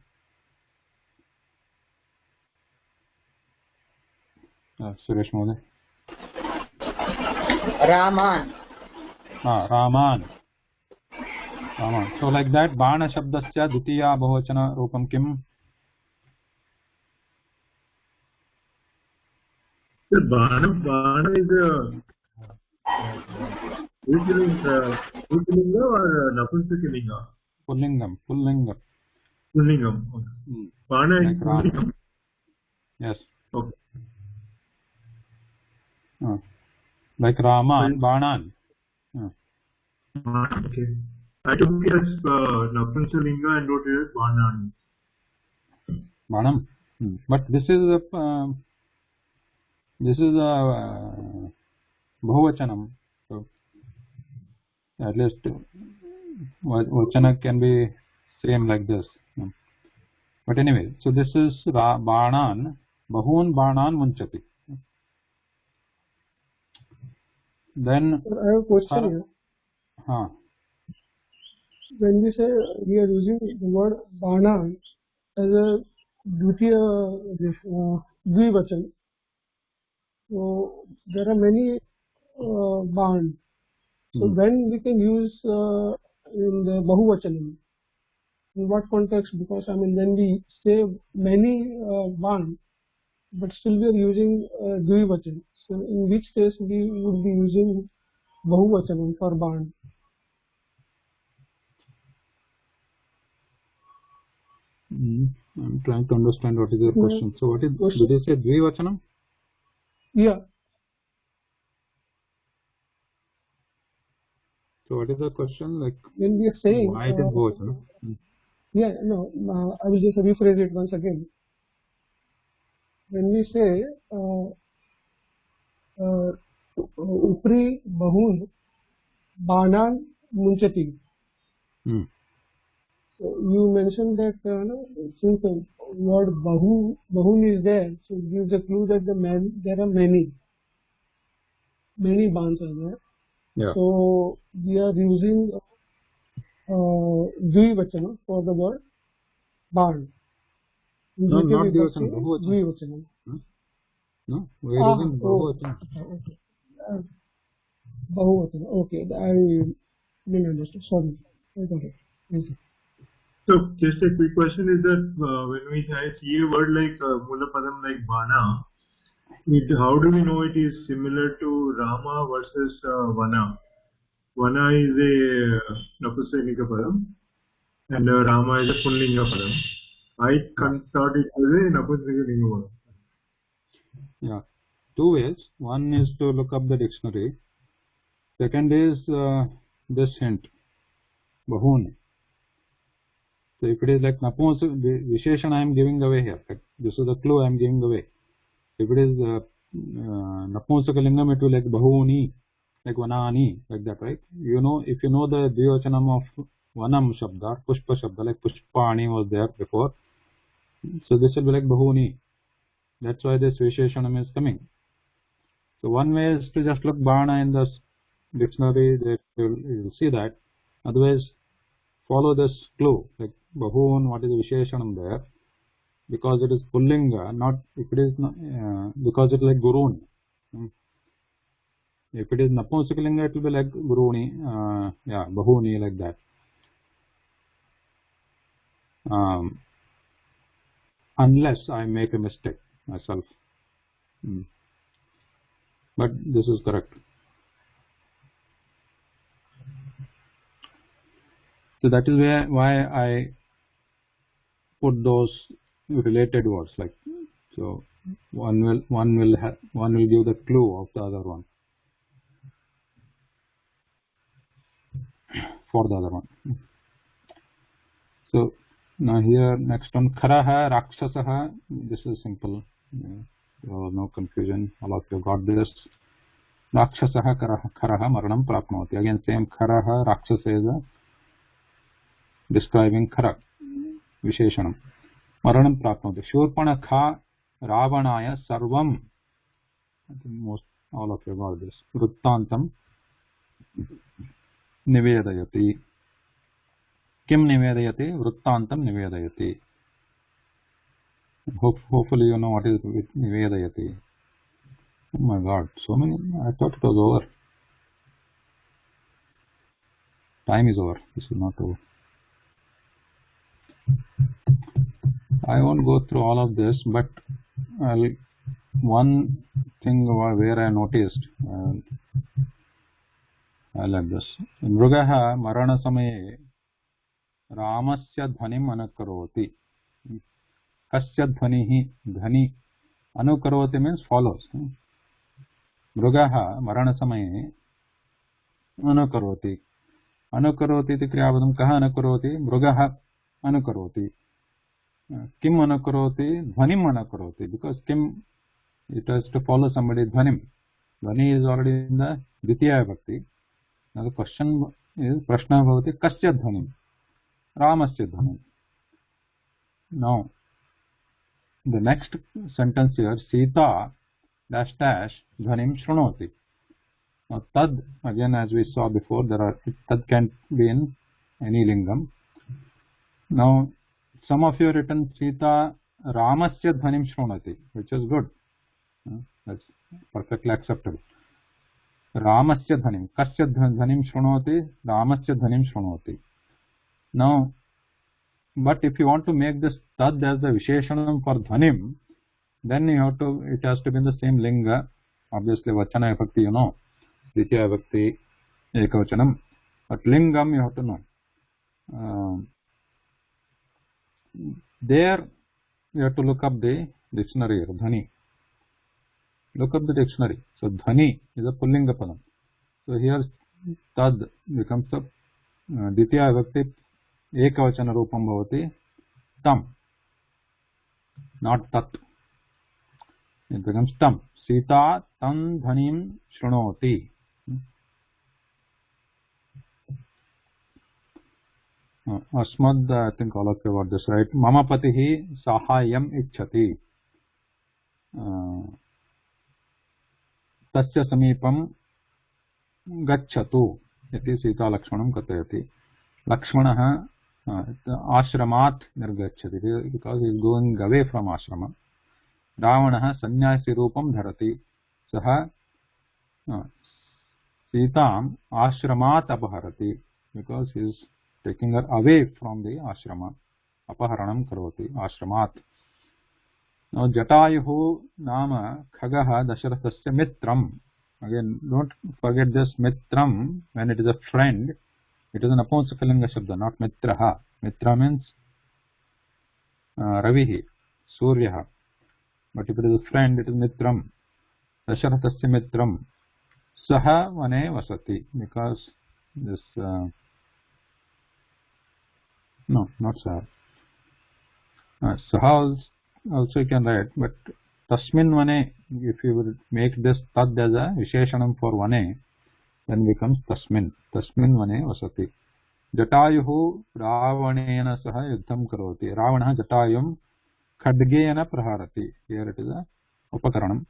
Suresh Mode. Raman. Raman. So like that Bana Shabdasya Ditiya Bahuvachana Rupam Kim? The Bana is Pullinga or Napunsakalinga? Pullingam. Pullingam. Okay. Bana is Like Pullingam. Yes. Okay. Like Raman, Banan. Okay. I took it as Napunsalinga and wrote it as Banan. Banam. But this is a Bahuvachanam. So at least Vachana can be same like this. But anyway, so this is Banan, Bahun Banan Munchati. Then I have a question here. When we say we are using the word Bana as a Dvivachan, so there are many Ban. So when we can use in the Bahuvachanam? In what context? Because when we say many Ban, but still we are using Dvivachan. So in which case we would be using Bahuvachanam for Ban? I'm trying to understand what is your question. So what is, did you say Dvivachanam? Yeah. So what is the question? Like when we are saying why it is Bahuvachanam? I will just rephrase it once again. When we say Upri Bahun Banan Munchati. So you mentioned that since the word Bahun is there, so it gives a clue that there are many Bans are there. Yeah. So we are using Dvivachana for the word Ban. No, not Dvivachana, Bahuvachanam. No, we are using Bahuvachanam. Okay. Bahuvachanam. Okay, I didn't understand. Sorry. I got it. Thank you. So just a quick question is that when we see a word like Mulapadam like Bana, how do we know it is similar to Rama versus Vana? Vana is a Napunsakalinga Padam and Rama is a Pullinga Padam. I thought it was a Napunsakalinga Padam. Yeah, two ways. One is to look up the dictionary. Second is this hint, Bahun. So if it is like Napumsaka, the Visheshan I am giving away here. Like, this is the clue I am giving away. If it is Napumsakalingam, it will like Bahuni, like Vanani, like that, right? You know, if you know the Dvivachanam of Vanam Shabda, Pushpa Shabda, like Pushpani was there before. So this will be like Bahuni. That's why this Visheshanam is coming. So one way is to just look Bana in the dictionary, you will see that. Otherwise, follow this clue, like Bahun, what is the Visheshanam there? Because it is Pullinga, not if it is not, because it is like Guruni. If it is Napunsakalinga, it will be like Guruni, Bahuni, like that. Unless I make a mistake myself. But this is correct. So that is why I put those related words, like, so one will give the clue of the other one for the other one. So now here next one, Kharaha Rakshasaha. This is simple. No confusion. All of you got this. Rakshasaha Kharaha Maranam Prapnoti. Again same Kharaha Rakshasa is describing Khara Visheshanam. Maranam Prapnoti. Shurpanakha Ravanaya Sarvam. I think most all of you got this. Vrittantam nivedayati. Kim nivedayati? Vrittantam nivedayati. Hopefully you know what is nivedayati. Oh my God, so many. I thought it was over. Time is over. This is not over. I won't go through all of this, but one thing where I noticed, I like this. Mrugaha marana samaye ramasya dhvanim anukaroti. Kasya dhvanihi dhani anukaroti means follows. Mrugaha marana samaye anukaroti. Anukaroti iti kriyapadam kaha anukaroti? Mrugaha anukaroti. Kim anukaroti? Dhvanim anukaroti. Because kim, it has to follow somebody. Dhvanim. Dhvani is already in the Dvitiya Vibhakti. Now the question is, Prashna bhavati kasya dhvanim? Ramasya dhvanim. Now, the next sentence here, Sita dash dash dhvanim shrunoti. Now tad, again as we saw before, tad can be in any lingam. Now some of you written Sita Ramasya dhvanim shrunati, which is good. That's perfectly acceptable. Ramasya dhvanim, kasya dhvanim shrunoti, Ramasya dhvanim shrunoti. Now, but if you want to make this tad as the Visheshanam for dhvanim, then you have to, it has to be in the same linga. Obviously Vachana Vibhakti you know, Dvitiya Vibhakti Ekavachanam, but lingam you have to know. There you have to look up the dictionary, dhani. Look up the dictionary. So dhani is a pullinga padam. So here tad becomes a Dvitiya Vibhakti Ekavachana Rupam bhavati tam, not tat. It becomes tam. Sita tam dhanim shrunoti. Asmad, I think all of you got this right. Mama patihi sahayam ichchati. Tasya samipam gacchatu. Iti Sita Lakshmanam kathayati. Lakshmanaha ashramat nirgacchati, because he is going away from ashrama. Ravanaha sannyasi rupam dharati. Saha Sitam ashramat apaharati, because he is taking her away from the ashrama. Apaharanam karoti, ashramat. Now Jatayuhu nama khagaha Dasharathasya mitram. Again, don't forget this mitram. When it is a friend, it is an Apumsakalinga Shabda, not mitraha. Mitra means Ravihi, Suryaha. But if it is a friend, it is mitram. Dasharathasya mitram. Saha vane vasati. Because this, no, not Saha. Saha also you can write, but Tasmin vane, if you will make this tad as a Visheshanam for vane, then becomes Tasmin. Tasmin vane vasati. Jatayuhu Ravanena saha yuddham karoti. Ravana Jatayum khadgena praharati. Here it is a upakaranam,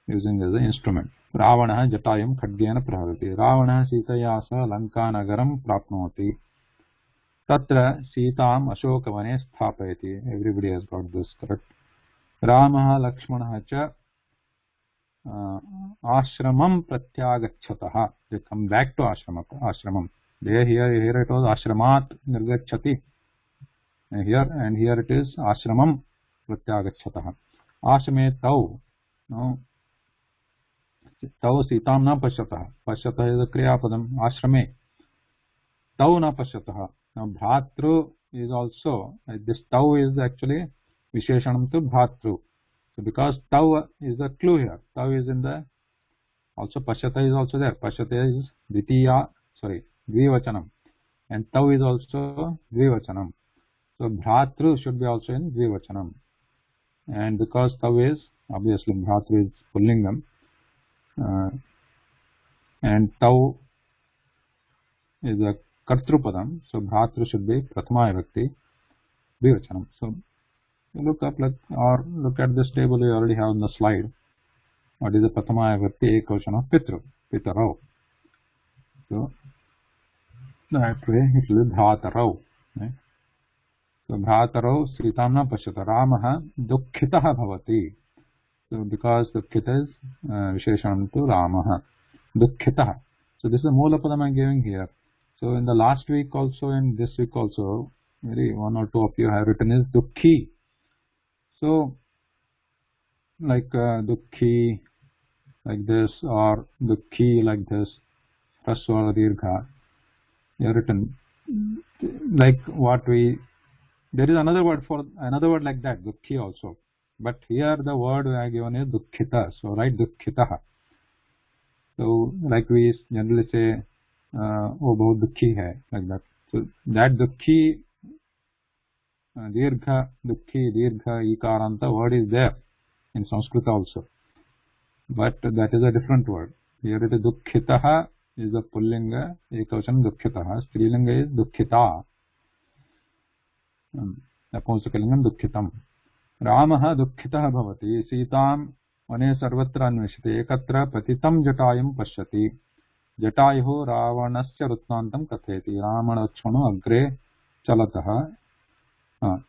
using as an instrument. Ravana Jatayum khadgena praharati. Ravana Sitaya sa Lankanagaram prapnoti. Tatra Sitam Ashokavane sthapayati. Everybody has got this correct. Ramaha Lakshmanaha cha ashramam pratyagacchataha. They come back to ashramam. There, here it was ashramat nirgacchati. And here it is ashramam pratyagacchataha. Ashrame tau. No. Tau sitam na pashyataha. Pashyataha is a kriyapadam. Ashrame. Tau na pashyataha. Now bhatru is also, this tau is actually Visheshanam to bhatru. So because tau is the clue here. Tau is in the, also pashyata is also there. Pashyata is dvivachanam. And tau is also dvivachanam. So bhatru should be also in dvivachanam. And because tau is, obviously bhatru is pullingam. And tau is a kartrupadam. So bhatru should be prathama vibhakti dvivachanam. So look up, or look at this table you already have on the slide. What is the Prathama Vibhakti Ekvachana of Pitru? Pitarau. So that way it will be Bhratarau. Right? So Bhratarau Sitam na Pashyata. Ramaha Dukkhitaha Bhavati. So because Dukkhita is Visheshanam to Ramaha. Dukkhitaha. So this is the Moola Padam I am giving here. So in the last week also and this week also, maybe one or two of you have written is Dukhi. So like Dukhi like this or Dukhi like this, Raswa or Dirgha, you have written like what we, there is another word like that, Dukhi also. But here the word I have given is Dukkhita. So write Dukkhitaha. So like we generally say, oh bahut dukhi hai, like that. So that dukhi, dirgha, ikaranta word is there in Sanskrit also. But that is a different word. Here it is dukkhitaha is the pullinga, ekavachan dukkhitaha, strilinga is dukkhita. Napunsakalinga dukkhitam. Ramaha dukkhitaha bhavati, Sitam Vane sarvatra anveshate, ekatra patitam jatayam pashyati. Jatayo Ravanasya Rutnantam Katheti. Ramana Lakshmano Agre Chalataha.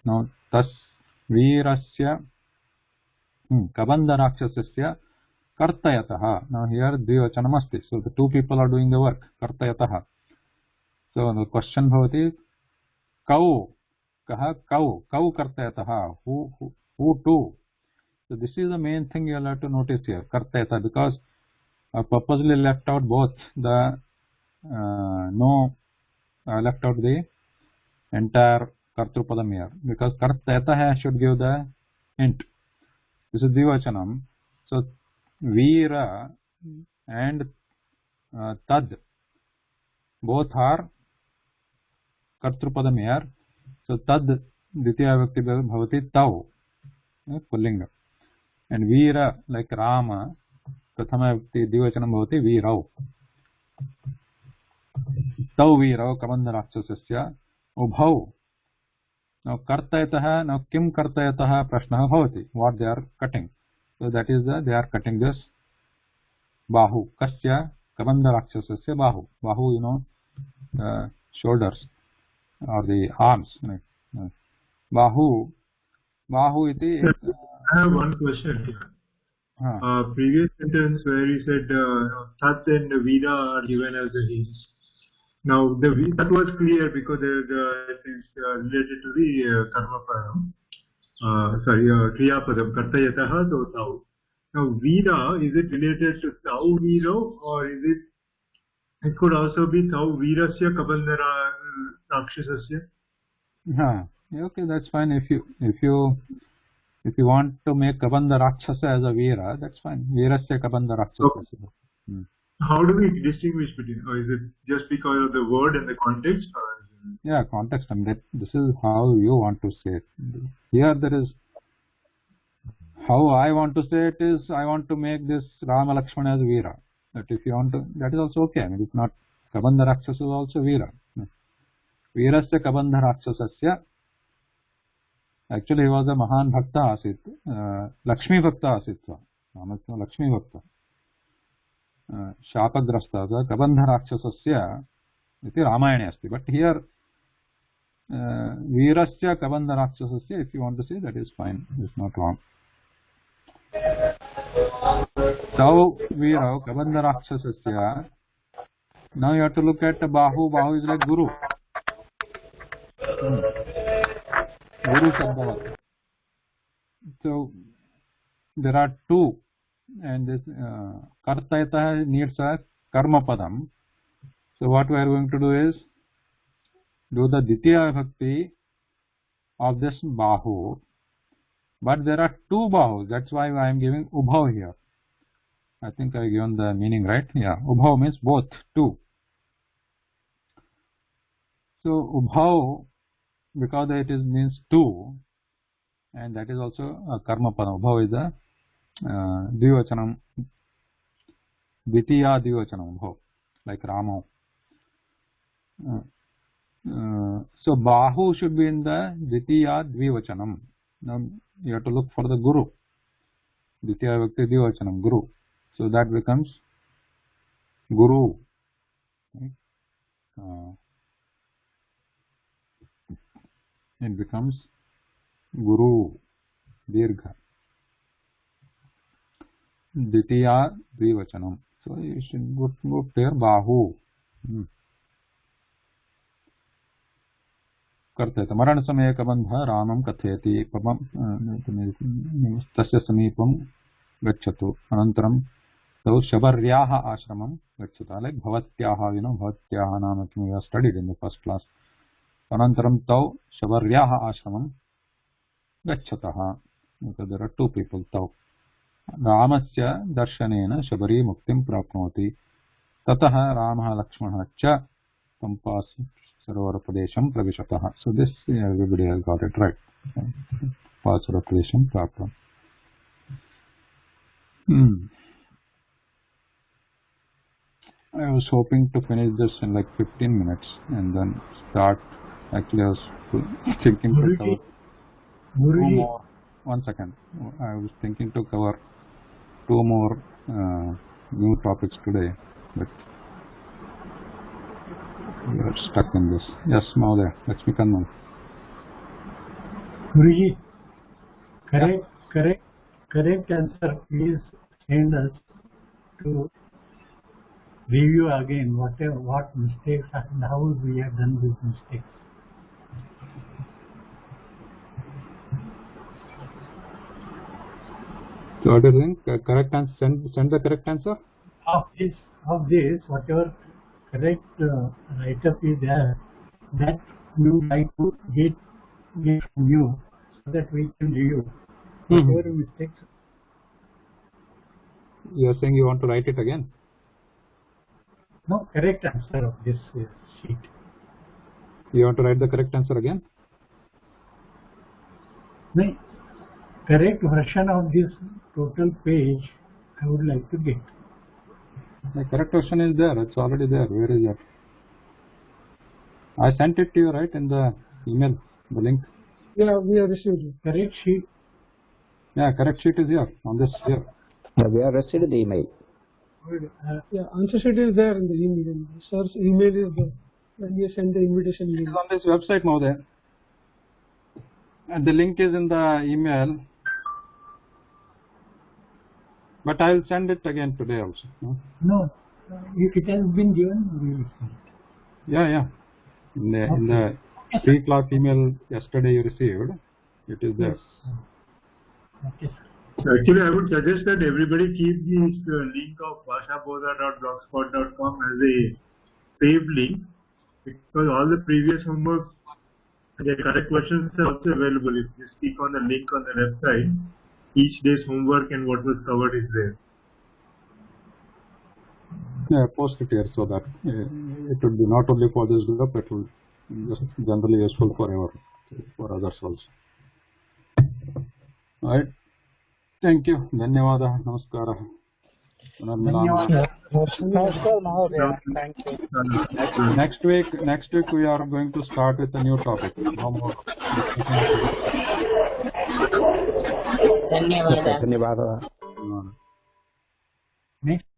Now, Tas Virasya Kabandha Rakshasasya Kartayataha. Now, here Dvivachanam asti. So, the two people are doing the work. Kartayataha. So, the question bhavati Kau. Kaha Kau. Kau Kartayataha. Who to? So, this is the main thing you will have to notice here. Kartayata. Because I purposely left out both the left out the entire Kartrupadam here, because Kartayataha should give the hint. This is Dvivachanam. So Veera and Tad both are Kartrupadam here. So Tad Ditya Vibhakti Bhavati Tau, Pullinga. And Veera like Rama, Prathama Vibhakti Dvivachanam Bhavati Veerau. Tau Veerau Kabandha Rakshasasya Ubhau. Now Kartayataha, now Kim Kartayataha Prashnaha Bhavati. What they are cutting. So that is they are cutting this Bahu. Kasya Kabandha Rakshasasya Bahu. Bahu, you know, the shoulders or the arms. Bahu. Bahu iti. I have one question here. Previous sentence where he said Tat and Vida are given as a hint. Now that was clear because it is related to the karma padam. Kriya padam kartayataha so tau. Now Vida, is it related to tau Viro, or is it could also be tau Virasya Kabandha Rakshasasya? Okay, that's fine. If you want to make Kabandha Rakshasa as a Veera, that's fine. Veerasya Kabandha Rakshasa. Okay. How do we distinguish between, or is it just because of the word and the context? Or yeah, context. I mean, this is how you want to say it. Here there is, how I want to say it is, I want to make this Rama Lakshmana as Veera. But if you want to, that is also okay. I mean, if not, Kabandha Rakshasa is also Veera. Veerasya Kabandha Rakshasasya. Actually, he was a Mahan Bhakta Asit. Lakshmi Bhakta Asitva. Lakshmi Bhakta. Shapadrasta Kabandha Rakshasasya iti Ramayane asti. But here Veerasya Kabandha Rakshasasya, if you want to say, that is fine. It's not wrong. Tau Veerau Kabandha Rakshasasya. Now you have to look at Bahu. Bahu is like Guru. Guru Shabdavat. So there are two, and this Kartayataha needs a Karma Padam. So what we are going to do is do the Ditya Bhakti of this Bahu, but there are two Bahus. That's why I am giving Ubhav here. I think I given the meaning right. Yeah, Ubhav means both, two. So Ubhav, because it is means two, and that is also a Karma Padam. Ubhav is a Dvivachanam, Dvitiya Dvivachanam Ubhav, like Rama. So Bahu should be in the Dvitiya Dvivachanam. Now you have to look for the Guru. Dvitiya Vibhakti Dvivachanam, Guru. So that becomes Guru. Right? It becomes Guru, Dirgha. Ditiya Dvivachanam. So you should go there, Bahu. कर्तयत मरण समय कबंध रामं कथयति तस्य समीपं गच्छतु अनन्तरं तौ शबर्याः आश्रमं गच्छतु लाइक भवत्याः भवत्याः नाम किं we studied in the first class अनन्तरं तौ शबर्याः आश्रमं गच्छतः देयर आर टू पीपल तौ रामस्य दर्शनेन शबरी मुक्तिं प्राप्नोति ततः रामः लक्ष्मणः च पंपास सरोवर प्रदेशं प्रविशतः. So this everybody has got it right. Pasara Pradesham Praptam. I was hoping to finish this in like 15 minutes and then start. Actually, I was thinking to cover 2 more. 1 second. I was thinking to cover 2 more new topics today, but we are stuck in this. Yes, Mahoday, Lakshmi Kanman. Guruji, correct answer is send us to review again what mistakes and how we have done these mistakes. So what do you think? Correct answer. Send the correct answer. Of this, whatever correct write-up is there, that we would like to get from you so that we can review whatever mistakes. You are saying you want to write it again? No, correct answer of this sheet. You want to write the correct answer again? No, correct version of this total page I would like to get. The correct version is there. It's already there. Where is it? I sent it to you, right, in the email, the link. Yeah, we have received it. Correct sheet. Yeah, correct sheet is here on this here. Yeah, we have received the email. Yeah, answer sheet is there in the email. Sir's email is there. When you send the invitation link. It's on this website now there. And the link is in the email. But I will send it again today also. No, if it has been given, we will send it. Yeah. In the 3 o'clock email yesterday you received, it is there. Okay. Actually, I would suggest that everybody keep this link of bhashabodha.blogspot.com as a saved link, because all the previous homework, the correct questions are also available. If you click on the link on the website, each day's homework and what was covered is there. Yeah, post it here so that it would be not only for this group, it will just generally useful for others also. Alright. Thank you. Dhanyawada. Namaskara. Namaskar Mahodaya. Thank you. Next week we are going to start with a new topic. No more. ಧನ್ಯವಾದ. Dhanyavada. Next